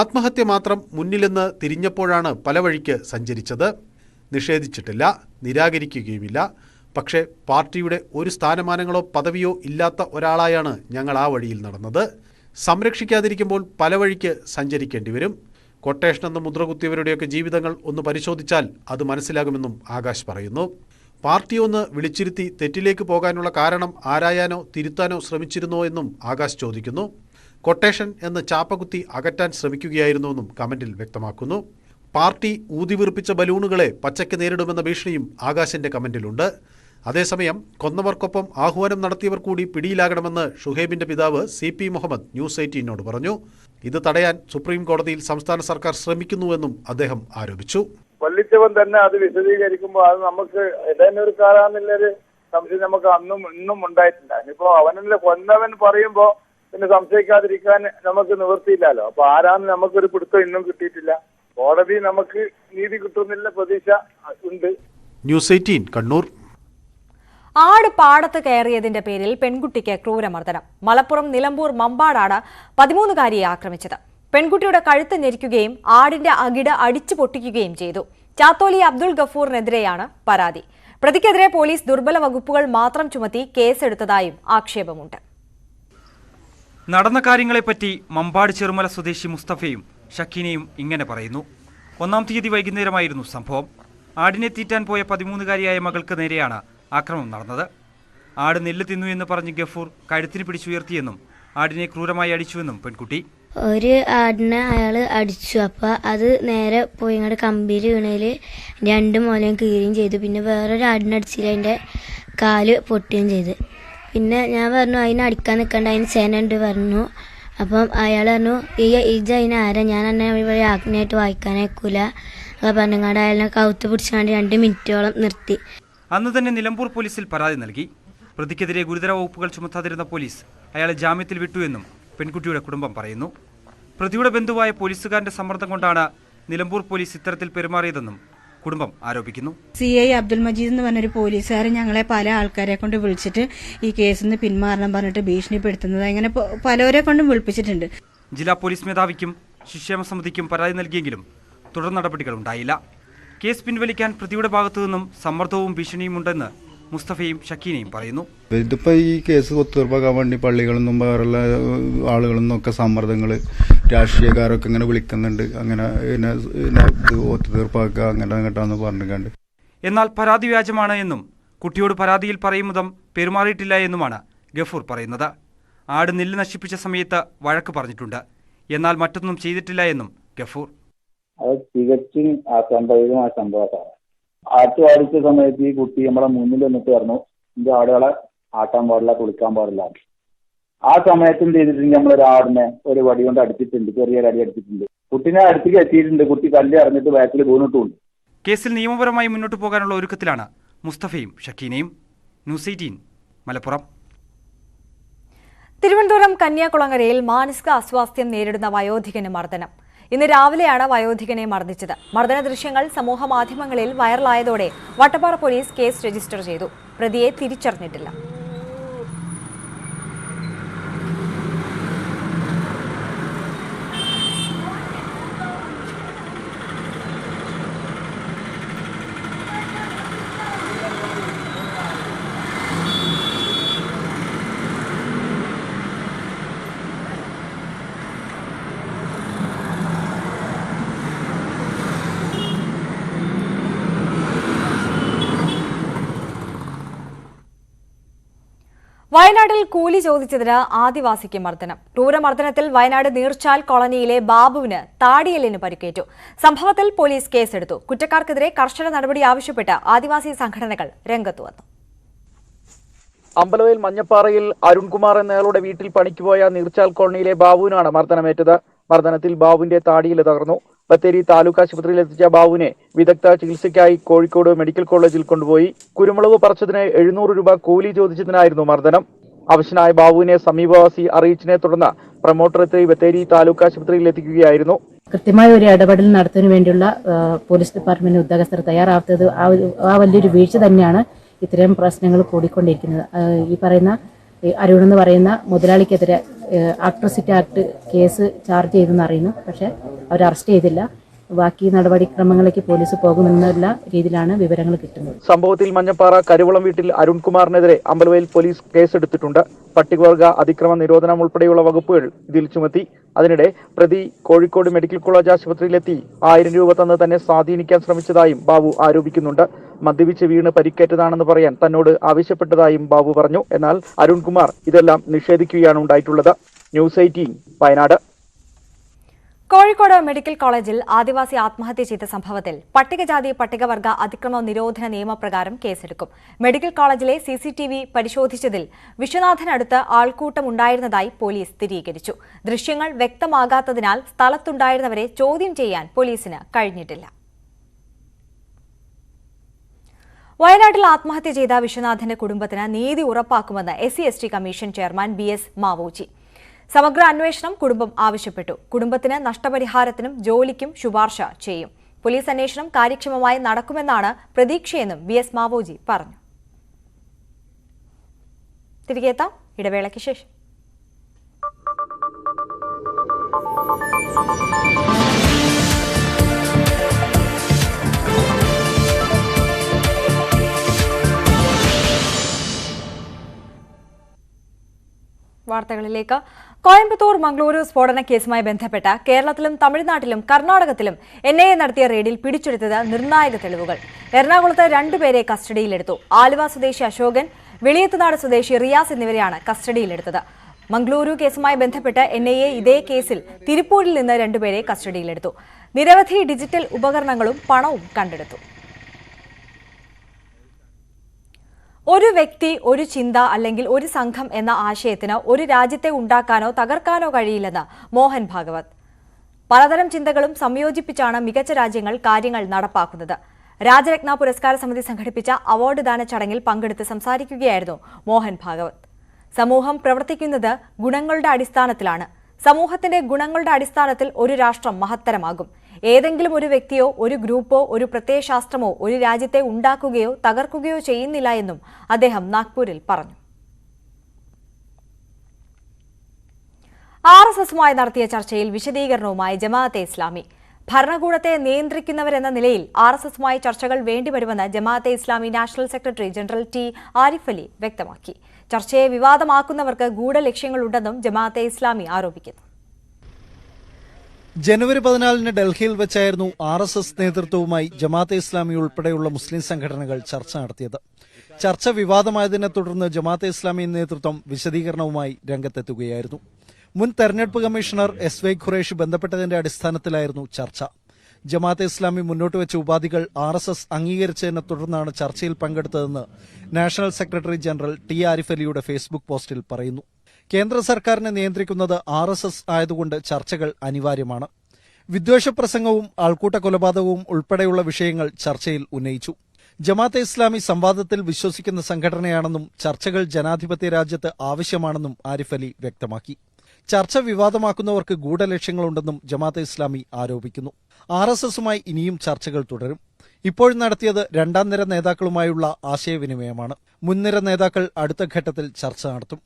ആത്മഹത്യ മാത്രം മുന്നിലെന്ന് തിരിഞ്ഞപ്പോഴാണ് പല വഴിക്ക് സഞ്ചരിച്ചത്. നിഷേധിച്ചിട്ടില്ല, നിരാകരിക്കുകയുമില്ല. പക്ഷേ പാർട്ടിയുടെ ഒരു സ്ഥാനമാനങ്ങളോ പദവിയോ ഇല്ലാത്ത ഒരാളായാണ് ഞങ്ങൾ ആ വഴിയിൽ നടന്നത്. സംരക്ഷിക്കാതിരിക്കുമ്പോൾ പല വഴിക്ക് സഞ്ചരിക്കേണ്ടി വരും. കൊട്ടേഷനെന്ന് മുദ്രകുത്തിയവരുടെയൊക്കെ ജീവിതങ്ങൾ ഒന്ന് പരിശോധിച്ചാൽ അത് മനസ്സിലാകുമെന്നും ആകാശ് പറയുന്നു. പാർട്ടി ഒന്ന് വിളിച്ചിരുത്തി തെറ്റിലേക്ക് പോകാനുള്ള കാരണം ആരായാനോ തിരുത്താനോ ശ്രമിച്ചിരുന്നോ എന്നും ആകാശ് ചോദിക്കുന്നു. കൊട്ടേഷൻ എന്ന് ചാപ്പകുത്തി അകറ്റാൻ ശ്രമിക്കുകയായിരുന്നുവെന്നും കമന്റിൽ വ്യക്തമാക്കുന്നു. പാർട്ടി ഊതിവീർപ്പിച്ച ബലൂണുകളെ പച്ചയ്ക്ക് നേരിടുമെന്ന ഭീഷണിയും ആകാശിന്റെ കമന്റിലുണ്ട്. അതേസമയം കൊന്നവർക്കൊപ്പം ആഹ്വാനം നടത്തിയവർ കൂടി പിടിയിലാകണമെന്ന് ഷുഹൈബിന്റെ പിതാവ് CP മുഹമ്മദ് ന്യൂസ് 18 പറഞ്ഞു. ഇത് തടയാൻ സുപ്രീം കോടതിയിൽ സംസ്ഥാന സർക്കാർ ശ്രമിക്കുന്നുവെന്നും അദ്ദേഹം ആരോപിച്ചു. കൊല്ലിച്ചവൻ തന്നെ അത് വിശദീകരിക്കുമ്പോൾ അത് നമുക്ക് ഇടനൊരുക്കാറാന്നുള്ളൊരു സംശയം നമുക്ക് ഇന്നും ഉണ്ടായിട്ടില്ല. ഇനിയിപ്പോ അവനല്ലേ കൊന്നവൻ പറയുമ്പോ പിന്നെ സംശയിക്കാതിരിക്കാൻ നമുക്ക് നിവൃത്തിയില്ലല്ലോ. അപ്പൊ ആരാന്ന് നമുക്കൊരു പിടുത്തം ഇന്നും കിട്ടിയിട്ടില്ല. കോടതി നമുക്ക് നീതി കിട്ടുന്നില്ല പ്രതീക്ഷ ഉണ്ട്. ന്യൂസ് 18 കണ്ണൂർ. ആട് പാടത്ത് കയറിയതിന്റെ പേരിൽ പെൺകുട്ടിക്ക് ക്രൂരമർദ്ദനം. മലപ്പുറം നിലമ്പൂർ മമ്പാടാണ് 13-കാരിയെ ആക്രമിച്ചത്. പെൺകുട്ടിയുടെ കഴുത്ത് ഞെരിക്കുകയും ആടിന്റെ അകിട് അടിച്ചു പൊട്ടിക്കുകയും ചെയ്തു. ചാത്തോലി അബ്ദുൾ ഗഫൂറിനെതിരെയാണ് പരാതി. പ്രതിക്കെതിരെ പോലീസ് ദുർബല വകുപ്പുകൾ മാത്രം ചുമത്തി കേസെടുത്തതായും ആക്ഷേപമുണ്ട്. നടന്ന കാര്യങ്ങളെപ്പറ്റി മമ്പാട് ചെറുമല സ്വദേശി മുസ്തഫയും ഷക്കീനയും ഇങ്ങനെ പറയുന്നു. 1-ാം തീയതി വൈകുന്നേരമായിരുന്നു സംഭവം. ആടിനെ തീറ്റാൻ പോയ 13-കാരിയായ മകൾക്ക് നേരെയാണ് ആക്രമണം നടന്നത്. ആട് നെല്ല് തിന്നു എന്ന് പറഞ്ഞ് ഗഫൂർ കഴുത്തിന് പിടിച്ചുയർത്തിയെന്നും ആടിനെ ക്രൂരമായി അടിച്ചുവെന്നും പെൺകുട്ടി. ഒരു ആടിനെ അയാൾ അടിച്ചു. അപ്പോൾ അത് നേരെ പോയി ഇങ്ങോട്ട് കമ്പിയിൽ വീണതിൽ 2 മുലയും കീറുകയും ചെയ്തു. പിന്നെ വേറൊരു ആടിനെ അടിച്ചില്ല, അതിൻ്റെ കാല് പൊട്ടുകയും ചെയ്തു. പിന്നെ ഞാൻ പറഞ്ഞു അതിനെ അടിക്കാൻ നിൽക്കണ്ട, അതിന് ചേനുണ്ട് പറഞ്ഞു. അപ്പം അയാൾ പറഞ്ഞു അതിനെ ആരാ, ഞാൻ എന്നെ ഇവിടെ ആജ്ഞയായിട്ട് വായിക്കാനേക്കൂല പറഞ്ഞങ്ങാണ്ട് അയാളെ കൗത്ത് പിടിച്ചാണ്ട് 2 മിനിറ്റോളം നിർത്തി. അന്ന് തന്നെ നിലമ്പൂർ പോലീസിൽ പരാതി നൽകി. പ്രതിക്കെതിരെ ഗുരുതര വകുപ്പുകൾ ചുമത്താതിരുന്ന പോലീസ് അയാളെ ജാമ്യത്തിൽ വിട്ടുവെന്നും പെൺകുട്ടിയുടെ കുടുംബം പറയുന്നു. പ്രതിയുടെ ബന്ധുവായ പോലീസുകാരന്റെ സമ്മർദ്ദം കൊണ്ടാണ് നിലമ്പൂർ പോലീസ് ഇത്തരത്തിൽ പെരുമാറിയതെന്നും കുടുംബം ആരോപിക്കുന്നു. CI അബ്ദുൽ മജീദ് എന്ന് പറഞ്ഞൊരു പോലീസുകാരൻ ഞങ്ങളെ പല ആൾക്കാരെ കൊണ്ട് വിളിച്ചിട്ട് ഈ കേസിൽ നിന്ന് പിന്മാറണം പറഞ്ഞിട്ട് ഭീഷണിപ്പെടുത്തുന്നത് അങ്ങനെ പലരെ കൊണ്ടും വിളിപ്പിച്ചിട്ടുണ്ട്. ജില്ലാ പോലീസ് മേധാവിക്കും ശിക്ഷേമ സമിതിക്കും പരാതി നൽകിയെങ്കിലും തുടർ നടപടികൾ ഉണ്ടായില്ല. കേസ് പിൻവലിക്കാൻ പ്രതിയുടെ ഭാഗത്തു നിന്നും സമ്മർദ്ദവും ഭീഷണിയും ഉണ്ടെന്ന് മുസ്തഫയും ഷക്കീനയും പറയുന്നു. ഇതിപ്പോ ഈ കേസ് ഒത്തുതീർപ്പാക്കാൻ വേണ്ടി പള്ളികളിൽ നിന്നും വേറെയുള്ള ആളുകളിൽ നിന്നൊക്കെ സമ്മർദ്ദങ്ങൾ രാഷ്ട്രീയക്കാരൊക്കെ ഇങ്ങനെ വിളിക്കുന്നുണ്ട്. അങ്ങനെ ഇത് ഒത്തുതീർപ്പാക്കുക അങ്ങനെ കേട്ടാന്ന് പറഞ്ഞിട്ടുണ്ട്. എന്നാൽ പരാതി വ്യാജമാണ് എന്നും കുട്ടിയോട് പരാതിയിൽ പറയും വിധം പെരുമാറിയിട്ടില്ല എന്നുമാണ് ഗഫൂർ പറയുന്നത്. ആട് നെല്ല് നശിപ്പിച്ച സമയത്ത് വഴക്ക് പറഞ്ഞിട്ടുണ്ട്, എന്നാൽ മറ്റൊന്നും ചെയ്തിട്ടില്ല എന്നും ഗഫൂർ. അത് തികച്ചും അസംഭവിതമായ സംഭവമാണ്. ആറ്റുപാടിച്ച സമയത്ത് ഈ കുട്ടി നമ്മളെ മുന്നിൽ വന്നിട്ട് പറഞ്ഞു இந்த ആടുകളെ ആട്ടാൻ പാടില്ല, കുളിക്കാൻ പാടില്ല. ആ സമയത്ത് എന്ത് ചെയ്തിട്ടുണ്ട്, നമ്മളൊരാടിനെ ഒരു വടി കൊണ്ട് അടിച്ചിട്ടുണ്ട്, ചെറിയൊരു അടി അടിച്ചിട്ടുണ്ട്. കുട്ടീനെ അടുത്തേക്ക് എത്തിയിട്ടുണ്ട്. കുട്ടി കല്ല് അറിഞ്ഞിട്ട് ബാക്കിൽ വീണിട്ടുണ്ട്. കേസിൽ നിയമപരമായി മുന്നോട്ട് പോകാനുള്ള ഒരുക്കത്തിലാണ് മുസ്തഫയും ഷക്കീനയും. ന്യൂസ് 18 മലപ്പുറം. തിരുവനന്തപുരം കന്യാകുളങ്ങരയിൽ മാനസിക അസ്വാസ്ഥ്യം നേരിടുന്ന വയോധികന് മർദ്ദനം. ഇന്ന് രാവിലെയാണ് വയോധികനെ മർദ്ദിച്ചത്. മർദ്ദന ദൃശ്യങ്ങൾ സമൂഹ മാധ്യമങ്ങളിൽ വൈറലായതോടെ വട്ടപ്പാറ പോലീസ് കേസ് രജിസ്റ്റർ ചെയ്തു. പ്രതിയെ തിരിച്ചറിഞ്ഞിട്ടില്ല. വയനാട്ടിൽ കൂലി ചോദിച്ചതിന് ആദിവാസിക്ക് മർദ്ദനം. ക്രൂരമർദ്ദനത്തിൽ വയനാട് നീർച്ചാൽ കോളനിയിലെ ബാബുവിന് താടിയെല്ലിന് പരിക്കേറ്റു. സംഭവത്തിൽ പോലീസ് കേസെടുത്തു. കുറ്റക്കാർക്കെതിരെ കർശന നടപടി ആവശ്യപ്പെട്ട് ആദിവാസി സംഘടനകൾ രംഗത്തു വന്നു. അമ്പലവയൽ മഞ്ഞപ്പാറയിൽ അരുൺകുമാർ എന്നയാളുടെ വീട്ടിൽ പണിക്കുപോയ നീർച്ചാൽ കോളനിയിലെ ബാബുവിനാണ് മർദ്ദനമേറ്റത്. മർദ്ദനത്തിൽ ബാബുവിന്റെ താടിയിൽ തകർന്നു. ബത്തേരി താലൂക്ക് ആശുപത്രിയിൽ എത്തിച്ച ബാബുവിനെ വിദഗ്ധ ചികിത്സയ്ക്കായി കോഴിക്കോട് മെഡിക്കൽ കോളേജിൽ കൊണ്ടുപോയി. കുരുമുളക് പറിച്ചതിന് 700 രൂപ കൂലി ചോദിച്ചതിനായിരുന്നു മർദ്ദനം. അവശനായ ബാബുവിനെ സമീപവാസി അറിയിച്ചതിനെ തുടർന്ന് പ്രൊമോട്ടർ എത്തി ബത്തേരി താലൂക്ക് ആശുപത്രിയിൽ എത്തിക്കുകയായിരുന്നു. കൃത്യമായ ഒരു ഇടപെടൽ നടത്തുന്നതിന് വേണ്ടിയുള്ള പോലീസ് ഡിപ്പാർട്ട്മെന്റ് ഉദ്യോഗസ്ഥർ തയ്യാറാവാത്തത് ആ വലിയൊരു വീഴ്ച തന്നെയാണ് ഇത്തരം പ്രശ്നങ്ങൾ കൂടിക്കൊണ്ടിരിക്കുന്നത്. ഈ പറയുന്ന അരുൺ എന്ന് പറയുന്ന മുതലാളിക്കെതിരെ അട്രോസിറ്റി ആക്ട് കേസ് ചാർജ് ചെയ്തെന്ന് അറിയുന്നു. പക്ഷേ അവർ അറസ്റ്റ് ചെയ്തില്ല. ബാക്കി നടപടിക്രമങ്ങളിലേക്ക് പോലീസ് പോകുമെന്നുള്ള രീതിയിലാണ് വിവരങ്ങൾ കിട്ടുന്നത്. സംഭവത്തിൽ മഞ്ഞപ്പാറ കരുവളം വീട്ടിൽ അരുൺകുമാറിനെതിരെ അമ്പലവയൽ പോലീസ് കേസെടുത്തിട്ടുണ്ട്. പട്ടികവർഗ അതിക്രമ നിരോധനം ഉൾപ്പെടെയുള്ള വകുപ്പുകൾ ഇതിൽ ചുമത്തി. അതിനിടെ പ്രതി കോഴിക്കോട് മെഡിക്കൽ കോളേജ് ആശുപത്രിയിലെത്തി 1000 രൂപ തന്ന് തന്നെ സ്വാധീനിക്കാൻ ശ്രമിച്ചതായും ബാബു ആരോപിക്കുന്നുണ്ട്. മദ്യപിച്ച് വീണ് പരിക്കേറ്റതാണെന്ന് പറയാൻ തന്നോട് ആവശ്യപ്പെട്ടതായും ബാബു പറഞ്ഞു. എന്നാൽ അരുൺകുമാർ ഇതെല്ലാം നിഷേധിക്കുകയാണ് ഉണ്ടായിട്ടുള്ളത്. ന്യൂസ് 18 വയനാട്. കോഴിക്കോട് മെഡിക്കൽ കോളേജിൽ ആദിവാസി ആത്മഹത്യ ചെയ്ത സംഭവത്തിൽ പട്ടികജാതി പട്ടികവർഗ അതിക്രമ നിരോധന നിയമപ്രകാരം കേസെടുക്കും. മെഡിക്കൽ കോളേജിലെ CCTV പരിശോധിച്ചതിൽ വിശ്വനാഥനടുത്ത് ആൾക്കൂട്ടമുണ്ടായിരുന്നതായി പോലീസ് സ്ഥിരീകരിച്ചു. ദൃശ്യങ്ങൾ വ്യക്തമാകാത്തതിനാൽ സ്ഥലത്തുണ്ടായിരുന്നവരെ ചോദ്യം ചെയ്യാൻ പോലീസിന് കഴിഞ്ഞിട്ടില്ല. വയനാട്ടിൽ ആത്മഹത്യ ചെയ്ത വിശ്വനാഥന്റെ കുടുംബത്തിന് നീതി ഉറപ്പാക്കുമെന്ന് SC/ST commission chairman BS Maoji. സമഗ്ര അന്വേഷണം കുടുംബം ആവശ്യപ്പെട്ടു. കുടുംബത്തിന് നഷ്ടപരിഹാരത്തിനും ജോലിക്കും ശുപാർശ ചെയ്യും. പോലീസ് അന്വേഷണം കാര്യക്ഷമമായി നടക്കുമെന്നാണ് പ്രതീക്ഷയെന്നും BS മാവോജി പറഞ്ഞു. തിരികെ എത്താം ഇടവേളയ്ക്ക് ശേഷം. വാർത്തകളിലേക്ക്. കോയമ്പത്തൂർ മംഗളൂരു സ്ഫോടന കേസുമായി ബന്ധപ്പെട്ട് കേരളത്തിലും തമിഴ്നാട്ടിലും കർണാടകത്തിലും NIA നടത്തിയ റെയ്ഡിൽ പിടിച്ചെടുത്തത് നിർണായക തെളിവുകൾ. എറണാകുളത്ത് 2 പേരെ കസ്റ്റഡിയിലെടുത്തു. ആലുവ സ്വദേശി അശോകൻ, വെളിയത്തുനാട് സ്വദേശി റിയാസ് എന്നിവരെയാണ് കസ്റ്റഡിയിലെടുത്തത്. മംഗളൂരു കേസുമായി ബന്ധപ്പെട്ട് NIA ഇതേ കേസിൽ തിരുപ്പൂരിൽ നിന്ന് 2 പേരെ കസ്റ്റഡിയിലെടുത്തു. നിരവധി ഡിജിറ്റൽ ഉപകരണങ്ങളും പണവും കണ്ടെടുത്തു. ഒരു വ്യക്തി, ഒരു ചിന്ത അല്ലെങ്കിൽ ഒരു സംഘം എന്ന ആശയത്തിന് ഒരു രാജ്യത്തെ ഉണ്ടാക്കാനോ തകർക്കാനോ കഴിയില്ലെന്ന് മോഹൻ ഭാഗവത്. പലതരം ചിന്തകളും സംയോജിപ്പിച്ചാണ് മികച്ച രാജ്യങ്ങൾ കാര്യങ്ങൾ നടപ്പാക്കുന്നത്. രാജരത്ന പുരസ്കാര സമിതി സംഘടിപ്പിച്ച അവാർഡ് ദാന ചടങ്ങിൽ പങ്കെടുത്ത് സംസാരിക്കുകയായിരുന്നു മോഹൻ ഭാഗവത്. സമൂഹം പ്രവർത്തിക്കുന്നത് ഗുണങ്ങളുടെ അടിസ്ഥാനത്തിലാണ്. സമൂഹത്തിന്റെ ഗുണങ്ങളുടെ അടിസ്ഥാനത്തിൽ ഒരു രാഷ്ട്രം മഹത്തരമാകും. ഏതെങ്കിലും ഒരു വ്യക്തിയോ ഒരു ഗ്രൂപ്പോ ഒരു പ്രത്യയശാസ്ത്രമോ ഒരു രാജ്യത്തെ ഉണ്ടാക്കുകയോ തകർക്കുകയോ ചെയ്യുന്നില്ല എന്നും അദ്ദേഹം നാഗ്പൂരിൽ പറഞ്ഞു. RSSുമായി നടത്തിയ ചർച്ചയിൽ വിശദീകരണവുമായി ജമാഅത്തെ ഇസ്ലാമി. ഭരണകൂടത്തെ നിയന്ത്രിക്കുന്നവരെന്ന നിലയിൽ RSSുമായി ചർച്ചകൾ വേണ്ടിവരുമെന്ന് Jamaat Islami national secretary general T Arif Ali വ്യക്തമാക്കി. ചർച്ചയെ വിവാദമാക്കുന്നവർക്ക് ഗൂഢലക്ഷ്യങ്ങളുണ്ടെന്നും ജമാഅത്തെ ഇസ്ലാമി ആരോപിക്കുന്നു. ജനുവരി 14 ഡൽഹിയിൽ വെച്ചായിരുന്നു RSS നേതൃത്വവുമായി ജമാഅത്തെ ഇസ്ലാമി ഉൾപ്പെടെയുള്ള മുസ്ലിം സംഘടനകൾ ചർച്ച നടത്തിയത്. ചർച്ച വിവാദമായതിനെ തുടർന്ന് ജമാഅത്തെ ഇസ്ലാമി നേതൃത്വം വിശദീകരണവുമായി രംഗത്തെത്തുകയായിരുന്നു. മുൻ തെരഞ്ഞെടുപ്പ് കമ്മീഷണർ SY ഖുറേഷി ബന്ധപ്പെട്ടതിന്റെ അടിസ്ഥാനത്തിലായിരുന്നു ചർച്ച. ജമാഅത്തെ ഇസ്ലാമി മുന്നോട്ട് വെച്ച ഉപാധികൾ RSS അംഗീകരിച്ചതിനെ തുടർന്നാണ് ചർച്ചയിൽ പങ്കെടുത്തതെന്ന് national secretary general T Arif അലിയുടെ ഫേസ്ബുക്ക് പോസ്റ്റിൽ പറയുന്നു. കേന്ദ്ര സർക്കാരിനെ നിയന്ത്രിക്കുന്നത് RSS ആയതുകൊണ്ട് ചർച്ചകൾ അനിവാര്യമാണ്. വിദ്വേഷപ്രസംഗവും ആൾക്കൂട്ട കൊലപാതകവും ഉൾപ്പെടെയുള്ള വിഷയങ്ങൾ ചർച്ചയിൽ ഉന്നയിച്ചു. ജമാഅത്തെ ഇസ്ലാമി സംവാദത്തിൽ വിശ്വസിക്കുന്ന സംഘടനയാണെന്നും ചർച്ചകൾ ജനാധിപത്യ രാജ്യത്ത് ആവശ്യമാണെന്നും ആരിഫ് അലി വ്യക്തമാക്കി. ചർച്ച വിവാദമാക്കുന്നവർക്ക് ഗൂഢലക്ഷ്യങ്ങളുണ്ടെന്നും ജമാഅത്തെ ഇസ്ലാമി ആരോപിക്കുന്നു. RSSുമായി ഇനിയും ചർച്ചകൾ തുടരും. ഇപ്പോൾ നടത്തിയത് 2ാം നിര നേതാക്കളുമായുള്ള ആശയവിനിമയമാണ്. മുൻനിര നേതാക്കൾ അടുത്ത ഘട്ടത്തിൽ ചർച്ച നടത്തും.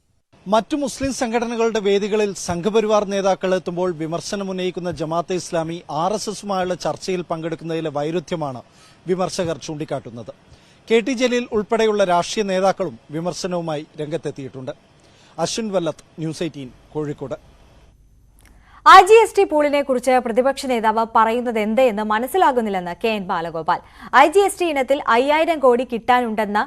മറ്റു മുസ്ലിം സംഘടനകളുടെ വേദികളിൽ സംഘപരിവാർ നേതാക്കൾ എത്തുമ്പോൾ വിമർശനമുന്നയിക്കുന്ന ജമാഅത്തെ ഇസ്ലാമി RSSുമായുള്ള ചർച്ചയിൽ പങ്കെടുക്കുന്നതിലെ വൈരുദ്ധ്യമാണ് വിമർശകർ ചൂണ്ടിക്കാട്ടുന്നത്. KT ജലീൽ ഉൾപ്പെടെയുള്ള രാഷ്ട്രീയ നേതാക്കളും വിമർശനവുമായി രംഗത്തെത്തിയിട്ടുണ്ട്. അശ്വിൻ വല്ലത്ത്, ന്യൂസ് 18 കോഴിക്കോട്. IGST പൂളിനെ കുറിച്ച് പ്രതിപക്ഷ നേതാവ് പറയുന്നത് എന്തെന്ന് മനസ്സിലാകുന്നില്ലെന്ന് KN ബാലഗോപാൽ. IGST ഇനത്തിൽ 5000 കോടി കിട്ടാനുണ്ടെന്ന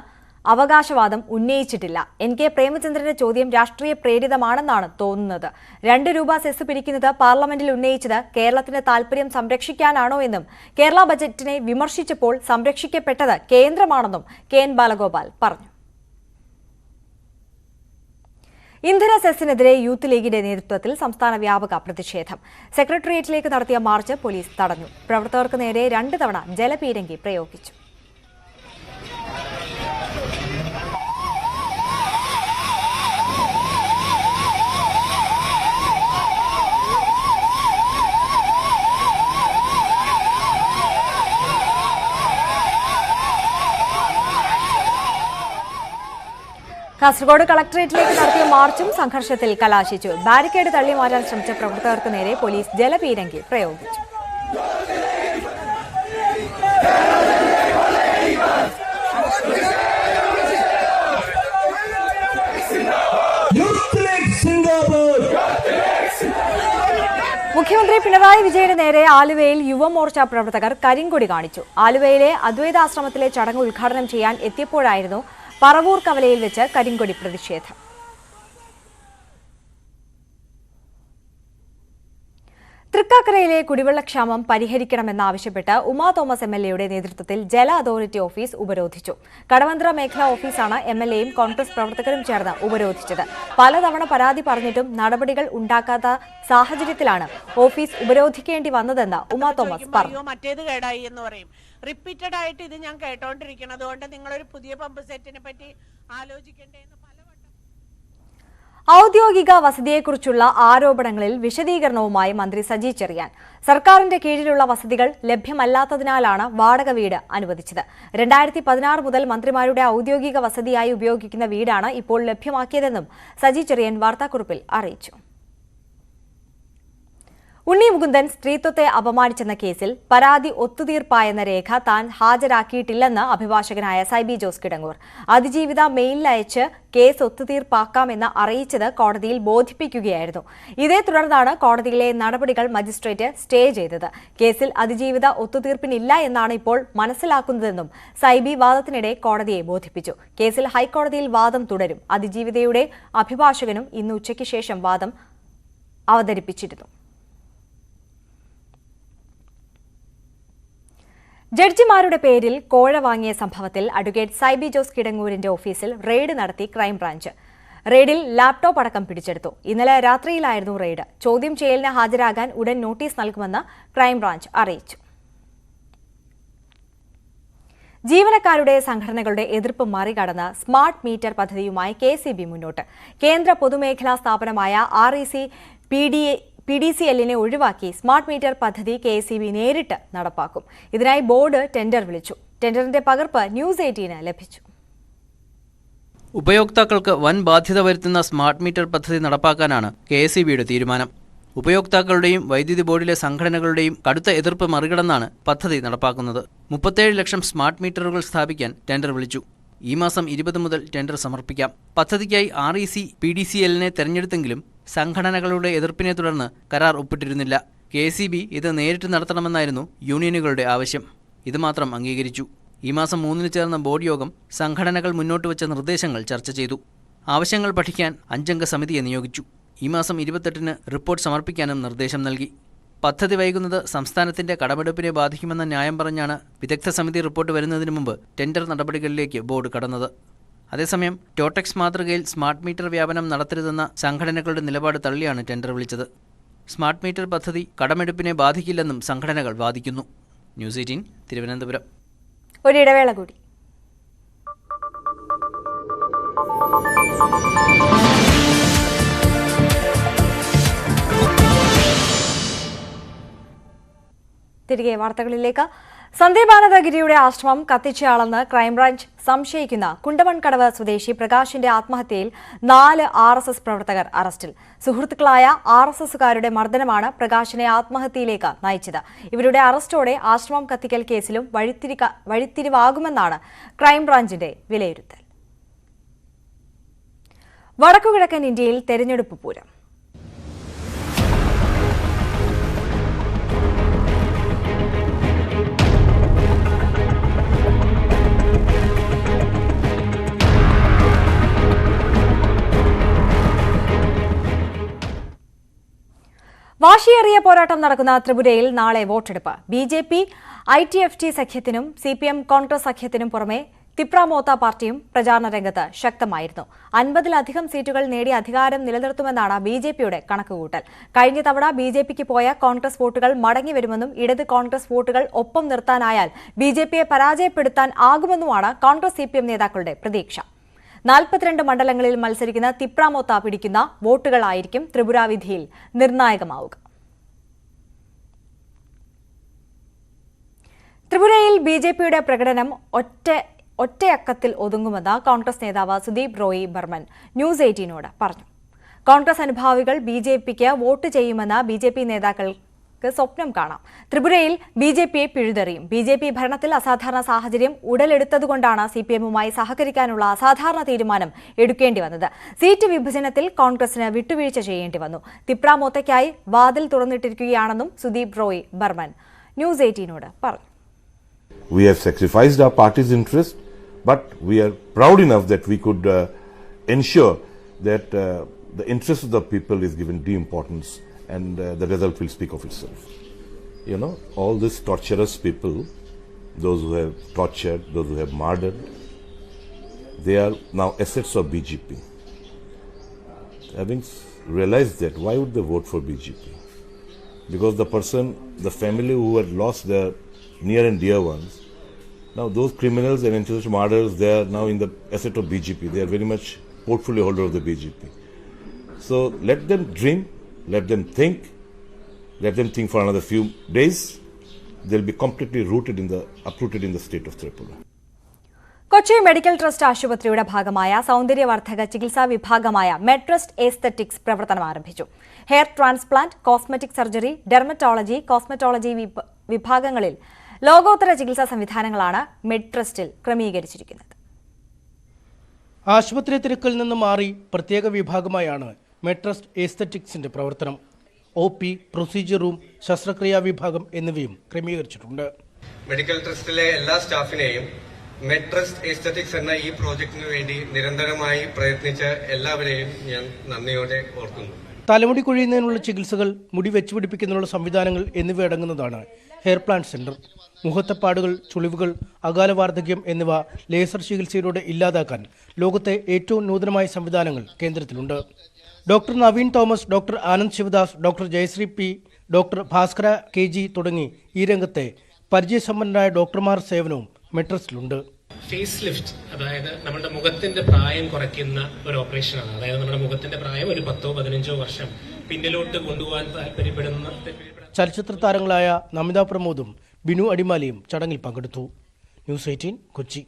അവകാശവാദം ഉന്നയിച്ചിട്ടില്ല. NK പ്രേമചന്ദ്രന്റെ ചോദ്യം രാഷ്ട്രീയ പ്രേരിതമാണെന്നാണ് തോന്നുന്നത്. 2 രൂപ സെസ് പിരിക്കുന്നത് പാർലമെന്റിൽ ഉന്നയിച്ചത് കേരളത്തിന്റെ താൽപര്യം സംരക്ഷിക്കാനാണോ എന്നും കേരള ബജറ്റിനെ വിമർശിച്ചപ്പോൾ സംരക്ഷിക്കപ്പെട്ടത് കേന്ദ്രമാണെന്നും KN ബാലഗോപാൽ പറഞ്ഞു. ഇന്ധന സെസ്സിനെതിരെ യൂത്ത് ലീഗിന്റെ നേതൃത്വത്തിൽ സംസ്ഥാന വ്യാപക പ്രതിഷേധം. സെക്രട്ടേറിയറ്റിലേക്ക് നടത്തിയ മാർച്ച് പോലീസ് തടഞ്ഞു. പ്രവർത്തകർക്ക് നേരെ 2 തവണ ജലപീരങ്കി പ്രയോഗിച്ചു. കാസർഗോഡ് കളക്ടറേറ്റിലേക്ക് നടത്തിയ മാർച്ചും സംഘർഷത്തിൽ കലാശിച്ചു. ബാരിക്കേഡ് തള്ളി മാറ്റാൻ ശ്രമിച്ച പ്രവർത്തകർക്ക് നേരെ പോലീസ് ജലപീരങ്കി പ്രയോഗിച്ചു. മുഖ്യമന്ത്രി പിണറായി വിജയന് നേരെ ആലുവയിൽ യുവമോർച്ച പ്രവർത്തകർ കരിങ്കൊടി കാണിച്ചു. ആലുവയിലെ അദ്വൈതാശ്രമത്തിലെ ചടങ്ങ് ഉദ്ഘാടനം ചെയ്യാൻ എത്തിയപ്പോഴായിരുന്നു പറവൂർ കവലയിൽ വെച്ച് കരിങ്കൊടി പ്രതിഷേധം. തൃക്കാക്കരയിലെ കുടിവെള്ളക്ഷാമം പരിഹരിക്കണമെന്നാവശ്യപ്പെട്ട് ഉമാ തോമസ് MLAയുടെ നേതൃത്വത്തിൽ ജല അതോറിറ്റി ഓഫീസ് ഉപരോധിച്ചു. കടവന്ത്ര മേഖലാ ഓഫീസാണ് MLAയും കോൺഗ്രസ് പ്രവർത്തകരും ചേർന്ന് ഉപരോധിച്ചത്. പലതവണ പരാതി പറഞ്ഞിട്ടും നടപടികൾ ഉണ്ടാക്കാത്ത സാഹചര്യത്തിലാണ് ഓഫീസ് ഉപരോധിക്കേണ്ടി വന്നതെന്ന് ഉമാ തോമസ് പറഞ്ഞു. മറ്റേത് കേടായി എന്ന് പറയും. റിപ്പീറ്റഡ് ആയിട്ട് ഇത് ഞാൻ കേട്ടോണ്ടിരിക്കണം. അതുകൊണ്ട് നിങ്ങളൊരു പുതിയ പമ്പ് സെറ്റിനെ പറ്റി ആലോചിക്കേണ്ടതെന്ന് ഔദ്യോഗിക വസതിയെക്കുറിച്ചുള്ള ആരോപണങ്ങളിൽ വിശദീകരണവുമായി മന്ത്രി സജി ചെറിയാൻ. സർക്കാരിന്റെ കീഴിലുള്ള വസതികൾ ലഭ്യമല്ലാത്തതിനാലാണ് വാടക വീട് അനുവദിച്ചത്. 2016 മുതൽ മന്ത്രിമാരുടെ ഔദ്യോഗിക വസതിയായി ഉപയോഗിക്കുന്ന വീടാണ് ഇപ്പോൾ ലഭ്യമാക്കിയതെന്നും സജി ചെറിയാൻ വാർത്താക്കുറിപ്പിൽ അറിയിച്ചു. ഉണ്ണി മുകുന്ദൻ സ്ത്രീത്വത്തെ അപമാനിച്ചെന്ന കേസിൽ പരാതി ഒത്തുതീർപ്പായെന്ന രേഖ താൻ ഹാജരാക്കിയിട്ടില്ലെന്ന് അഭിഭാഷകനായ സൈബി ജോസ് കിടങ്ങൂർ. അതിജീവിത മെയിലയച്ച് കേസ് ഒത്തുതീർപ്പാക്കാമെന്ന് അറിയിച്ചത് കോടതിയിൽ ബോധിപ്പിക്കുകയായിരുന്നു. ഇതേ തുടർന്നാണ് കോടതിയിലെ നടപടികൾ മജിസ്ട്രേറ്റ് സ്റ്റേ ചെയ്തത്. കേസിൽ അതിജീവിത ഒത്തുതീർപ്പിനില്ല എന്നാണ് ഇപ്പോൾ മനസ്സിലാക്കുന്നതെന്നും സൈബി വാദത്തിനിടെ കോടതിയെ ബോധിപ്പിച്ചു. കേസിൽ ഹൈക്കോടതിയിൽ വാദം തുടരും. അതിജീവിതയുടെ അഭിഭാഷകനും ഇന്ന് ഉച്ചയ്ക്ക് ശേഷം വാദം അവതരിപ്പിച്ചിരുന്നു. ജഡ്ജിമാരുടെ പേരിൽ കോഴ വാങ്ങിയ സംഭവത്തിൽ അഡ്വക്കേറ്റ് സൈബി ജോസ് കിടങ്ങൂരിന്റെ ഓഫീസിൽ റെയ്ഡ് നടത്തി ക്രൈംബ്രാഞ്ച്. റെയ്ഡിൽ ലാപ്ടോപ്പ് അടക്കം പിടിച്ചെടുത്തു. ഇന്നലെ രാത്രിയിലായിരുന്നു റെയ്ഡ്. ചോദ്യം ചെയ്യലിന് ഹാജരാകാൻ ഉടൻ നോട്ടീസ് നൽകുമെന്ന് ക്രൈംബ്രാഞ്ച് അറിയിച്ചു. ജീവനക്കാരുടെ സംഘടനകളുടെ എതിർപ്പ് മറികടന്ന് സ്മാർട്ട് മീറ്റർ പദ്ധതിയുമായി KCB മുന്നോട്ട്. കേന്ദ്ര പൊതുമേഖലാ സ്ഥാപനമായ REC PDCLനെ ഒഴിവാക്കി സ്മാർട്ട് മീറ്റർ പദ്ധതി KCB നേരിട്ട് നടപ്പാക്കും. ഇതിനായി ബോർഡ് ടെൻഡർ വിളിച്ചു. ടെൻഡറിന്റെ പകർപ്പ് ന്യൂസ് 18 ലഭിച്ചു. ഉപയോക്താക്കൾക്ക് വൻ ബാധ്യത വരുത്തുന്ന സ്മാർട്ട് മീറ്റർ പദ്ധതി നടപ്പാക്കാനാണ് KCBയുടെ തീരുമാനം. ഉപയോക്താക്കളുടെയും വൈദ്യുതി ബോർഡിലെ സംഘടനകളുടെയും കടുത്ത എതിർപ്പ് മറികടന്നാണ് പദ്ധതി നടപ്പാക്കുന്നത്. 37 ലക്ഷം സ്മാർട്ട് മീറ്ററുകൾ സ്ഥാപിക്കാൻ ടെൻഡർ വിളിച്ചു. ഈ മാസം 20 മുതൽ ടെൻഡർ സമർപ്പിക്കാം. പദ്ധതിക്കായി REC PDCLനെ തെരഞ്ഞെടുത്തെങ്കിലും സംഘടനകളുടെ എതിർപ്പിനെ തുടർന്ന് കരാർ ഒപ്പിട്ടിരുന്നില്ല. KCB ഇത് നേരിട്ട് നടത്തണമെന്നായിരുന്നു യൂണിയനുകളുടെ ആവശ്യം. ഇത് മാത്രം അംഗീകരിച്ചു. ഈ മാസം 3 ചേർന്ന ബോർഡ് യോഗം സംഘടനകൾ മുന്നോട്ട് വച്ച നിർദ്ദേശങ്ങൾ ചർച്ച ചെയ്തു. ആവശ്യങ്ങൾ പഠിക്കാൻ 5-അംഗ സമിതിയെ നിയോഗിച്ചു. ഈ മാസം 28-ന് റിപ്പോർട്ട് സമർപ്പിക്കാനും നിർദ്ദേശം നൽകി. പദ്ധതി വൈകുന്നത് സംസ്ഥാനത്തിന്റെ കടമെടുപ്പിനെ ബാധിക്കുമെന്ന ന്യായം പറഞ്ഞാണ് വിദഗ്ധ സമിതി റിപ്പോർട്ട് വരുന്നതിന് മുമ്പ് ടെൻഡർ നടപടികളിലേക്ക് ബോർഡ് കടന്നത്. അതേസമയം ടോട്ടക്സ് മാതൃകയിൽ സ്മാർട്ട് മീറ്റർ വ്യാപനം നടത്തരുതെന്ന സംഘടനകളുടെ നിലപാട് തള്ളിയാണ് ടെൻഡർ വിളിച്ചത്. സ്മാർട്ട് മീറ്റർ പദ്ധതി കടമെടുപ്പിനെ ബാധിക്കില്ലെന്നും സംഘടനകൾ വാദിക്കുന്നു. ന്യൂസ് 18 തിരുവനന്തപുരം. ഒരിടവേള കൂടി. തിരികെ വാർത്തകളിലേക്ക്. സന്ദീപാനന്ദഗിരിയുടെ ആശ്രമം കത്തിച്ചയാളെന്ന് ക്രൈംബ്രാഞ്ച് സംശയിക്കുന്ന കുണ്ടമൺകടവ് സ്വദേശി പ്രകാശിന്റെ ആത്മഹത്യയിൽ 4 RSS പ്രവർത്തകർ അറസ്റ്റിൽ. സുഹൃത്തുക്കളായ RSSകാരുടെ മർദ്ദനമാണ് പ്രകാശിനെ ആത്മഹത്യയിലേക്ക് നയിച്ചത്. ഇവരുടെ അറസ്റ്റോടെ ആശ്രമം കത്തിക്കൽ കേസിലും വഴിത്തിരിവാകുമെന്നാണ് ക്രൈംബ്രാഞ്ചിന്റെ വിലയിരുത്തൽ. വടക്കുകിഴക്കൻ ഇന്ത്യയിൽ തെരഞ്ഞെടുപ്പ് പൂരം. വാശിയേറിയ പോരാട്ടം നടക്കുന്ന ത്രിപുരയിൽ നാളെ വോട്ടെടുപ്പ്. BJP ITFT സഖ്യത്തിനും CPM കോൺഗ്രസ് സഖ്യത്തിനും പുറമെ തിപ്രാമോത്ത പാർട്ടിയും പ്രചാരണ രംഗത്ത് ശക്തമായിരുന്നു. 50-ലധികം സീറ്റുകൾ നേടി അധികാരം നിലനിർത്തുമെന്നാണ് ബിജെപിയുടെ കണക്കുകൂട്ടൽ. കഴിഞ്ഞ തവണ ബിജെപിക്ക് പോയ കോൺഗ്രസ് വോട്ടുകൾ മടങ്ങിവരുമെന്നും ഇടത് കോൺഗ്രസ് വോട്ടുകൾ ഒപ്പം നിർത്താനായാൽ ബിജെപിയെ പരാജയപ്പെടുത്താൻ ആകുമെന്നുമാണ് കോൺഗ്രസ് CPM നേതാക്കളുടെ പ്രതീക്ഷ. 42 മണ്ഡലങ്ങളിൽ മത്സരിക്കുന്ന തിപ്രാമോത്ത പിടിക്കുന്ന വോട്ടുകളായിരിക്കും ത്രിപുര വിധിയിൽ നിർണായകമാവുക. ത്രിപുരയിൽ ബിജെപിയുടെ പ്രകടനം ഒറ്റയക്കത്തിൽ ഒതുങ്ങുമെന്ന് കോൺഗ്രസ് നേതാവ് സുദീപ് റോയി ബർമൻ ന്യൂസ് 18നോട് പറഞ്ഞു. കോൺഗ്രസ് അനുഭാവികൾ ബിജെപിക്ക് വോട്ട് ചെയ്യുമെന്ന് ബിജെപി നേതാക്കൾക്ക് സ്വപ്നം കാണാം. ത്രിപുരയിൽ ബിജെപിയെ പിഴുതെറിയും. ബിജെപി ഭരണത്തിൽ അസാധാരണ സാഹചര്യം ഉടലെടുത്തതുകൊണ്ടാണ് CPMുമായി സഹകരിക്കാനുള്ള അസാധാരണ തീരുമാനം എടുക്കേണ്ടി വന്നത്. സീറ്റ് വിഭജനത്തിൽ കോൺഗ്രസിന് വിട്ടുവീഴ്ച ചെയ്യേണ്ടി വന്നു. തിപ്രാമോത്തയ്ക്കായി വാതിൽ തുറന്നിട്ടിരിക്കുകയാണെന്നും സുദീപ് റോയി ബർമൻ ന്യൂസ് 18നോട് പറഞ്ഞു. We have sacrificed our party's interest, but we are proud enough that we could ensure that the interest of the people is given due importance, and the result will speak of itself. You know, all these torturous people, those who have tortured, those who have murdered, they are now assets of BJP. Having realized that, why would they vote for BJP? Because the family who had lost their near and dear ones, now those criminals and institutional murderers, they are now in the asset of BJP. They are very much portfolio holder of the BJP. So let them dream, let them think for another few days. They'll be completely uprooted in the state of Tripura. Kochi medical trust ആശുപത്രിയുടെ ഭാഗമായ സൗന്ദര്യവർദ്ധക ചികിത്സാ വിഭാഗമായ മെഡ്ട്രസ്റ്റ് aesthetics പ്രവർത്തനം ആരംഭിച്ചു. Hair transplant, cosmetic surgery, dermatology, cosmetology വിഭാഗങ്ങളിൽ ലോകോത്തര ചികിത്സാ സംവിധാനങ്ങളാണ് മെഡ്ട്രസ്റ്റിൽ ക്രമീകരിച്ചിരിക്കുന്നത്. ആശുപത്രി തിരക്കിൽ നിന്ന് മാറി പ്രത്യേക വിഭാഗമായാണ് മെഡ്ട്രസ്റ്റ് എസ്തെറ്റിക്സിന്റെ പ്രവർത്തനം. OP, പ്രൊസീജിയർ റൂം, ശസ്ത്രക്രിയാ വിഭാഗം എന്നിവയും ക്രമീകരിച്ചിട്ടുണ്ട്. മെഡിക്കൽ ട്രസ്റ്റിലെ എല്ലാ സ്റ്റാഫിനെയും മെഡ്ട്രസ്റ്റ് എസ്തെറ്റിക്സ് എന്ന ഈ പ്രോജക്ടിനു വേണ്ടി നിരന്തരമായി പ്രയത്നിച്ച എല്ലാവരെയും ഞാൻ നന്ദിയോടെ ഓർക്കുന്നു. തലമുടി കൊഴിയുന്നതിനുള്ള ചികിത്സകൾ, മുടി വെച്ചുപിടിപ്പിക്കുന്നതിനുള്ള സംവിധാനങ്ങൾ എന്നിവ അടങ്ങുന്നതാണ് ഹെയർ പ്ലാന്റ് സെന്റർ. മുഖത്തപ്പാടുകൾ, ചുളിവുകൾ, അകാല വാർദ്ധക്യം എന്നിവ ലേസർ ചികിത്സയിലൂടെ ഇല്ലാതാക്കാൻ ലോകത്തെ ഏറ്റവും നൂതനമായ സംവിധാനങ്ങൾ കേന്ദ്രത്തിലുണ്ട്. Doctor Naveen Thomas, doctor Anand Sivadas, doctor Jayashree P, doctor Bhaskara KG തുടങ്ങി ഈ രംഗത്തെ പരിചയസമ്പന്നരായ ഡോക്ടർമാർ സേവനവും മെട്രസ്റ്റിലുണ്ട്. ഫേസ് ലിഫ്റ്റ്, അതായത് നമ്മുടെ മുഖത്തിന്റെ പ്രായം കുറയ്ക്കുന്ന ഒരു ഓപ്പറേഷനാണ്. അതായത് നമ്മുടെ മുഖത്തിന്റെ പ്രായം ഒരു 10-15 വർഷം പിന്നിലോട്ട് കൊണ്ടുപോകാൻ താല്പര്യപ്പെടുന്ന ചലച്ചിത്ര താരങ്ങളായ നമിത പ്രമോദും ബിനു അടിമാലിയും ചടങ്ങിൽ പങ്കെടുത്തു. ന്യൂസ് 18 കൊച്ചി.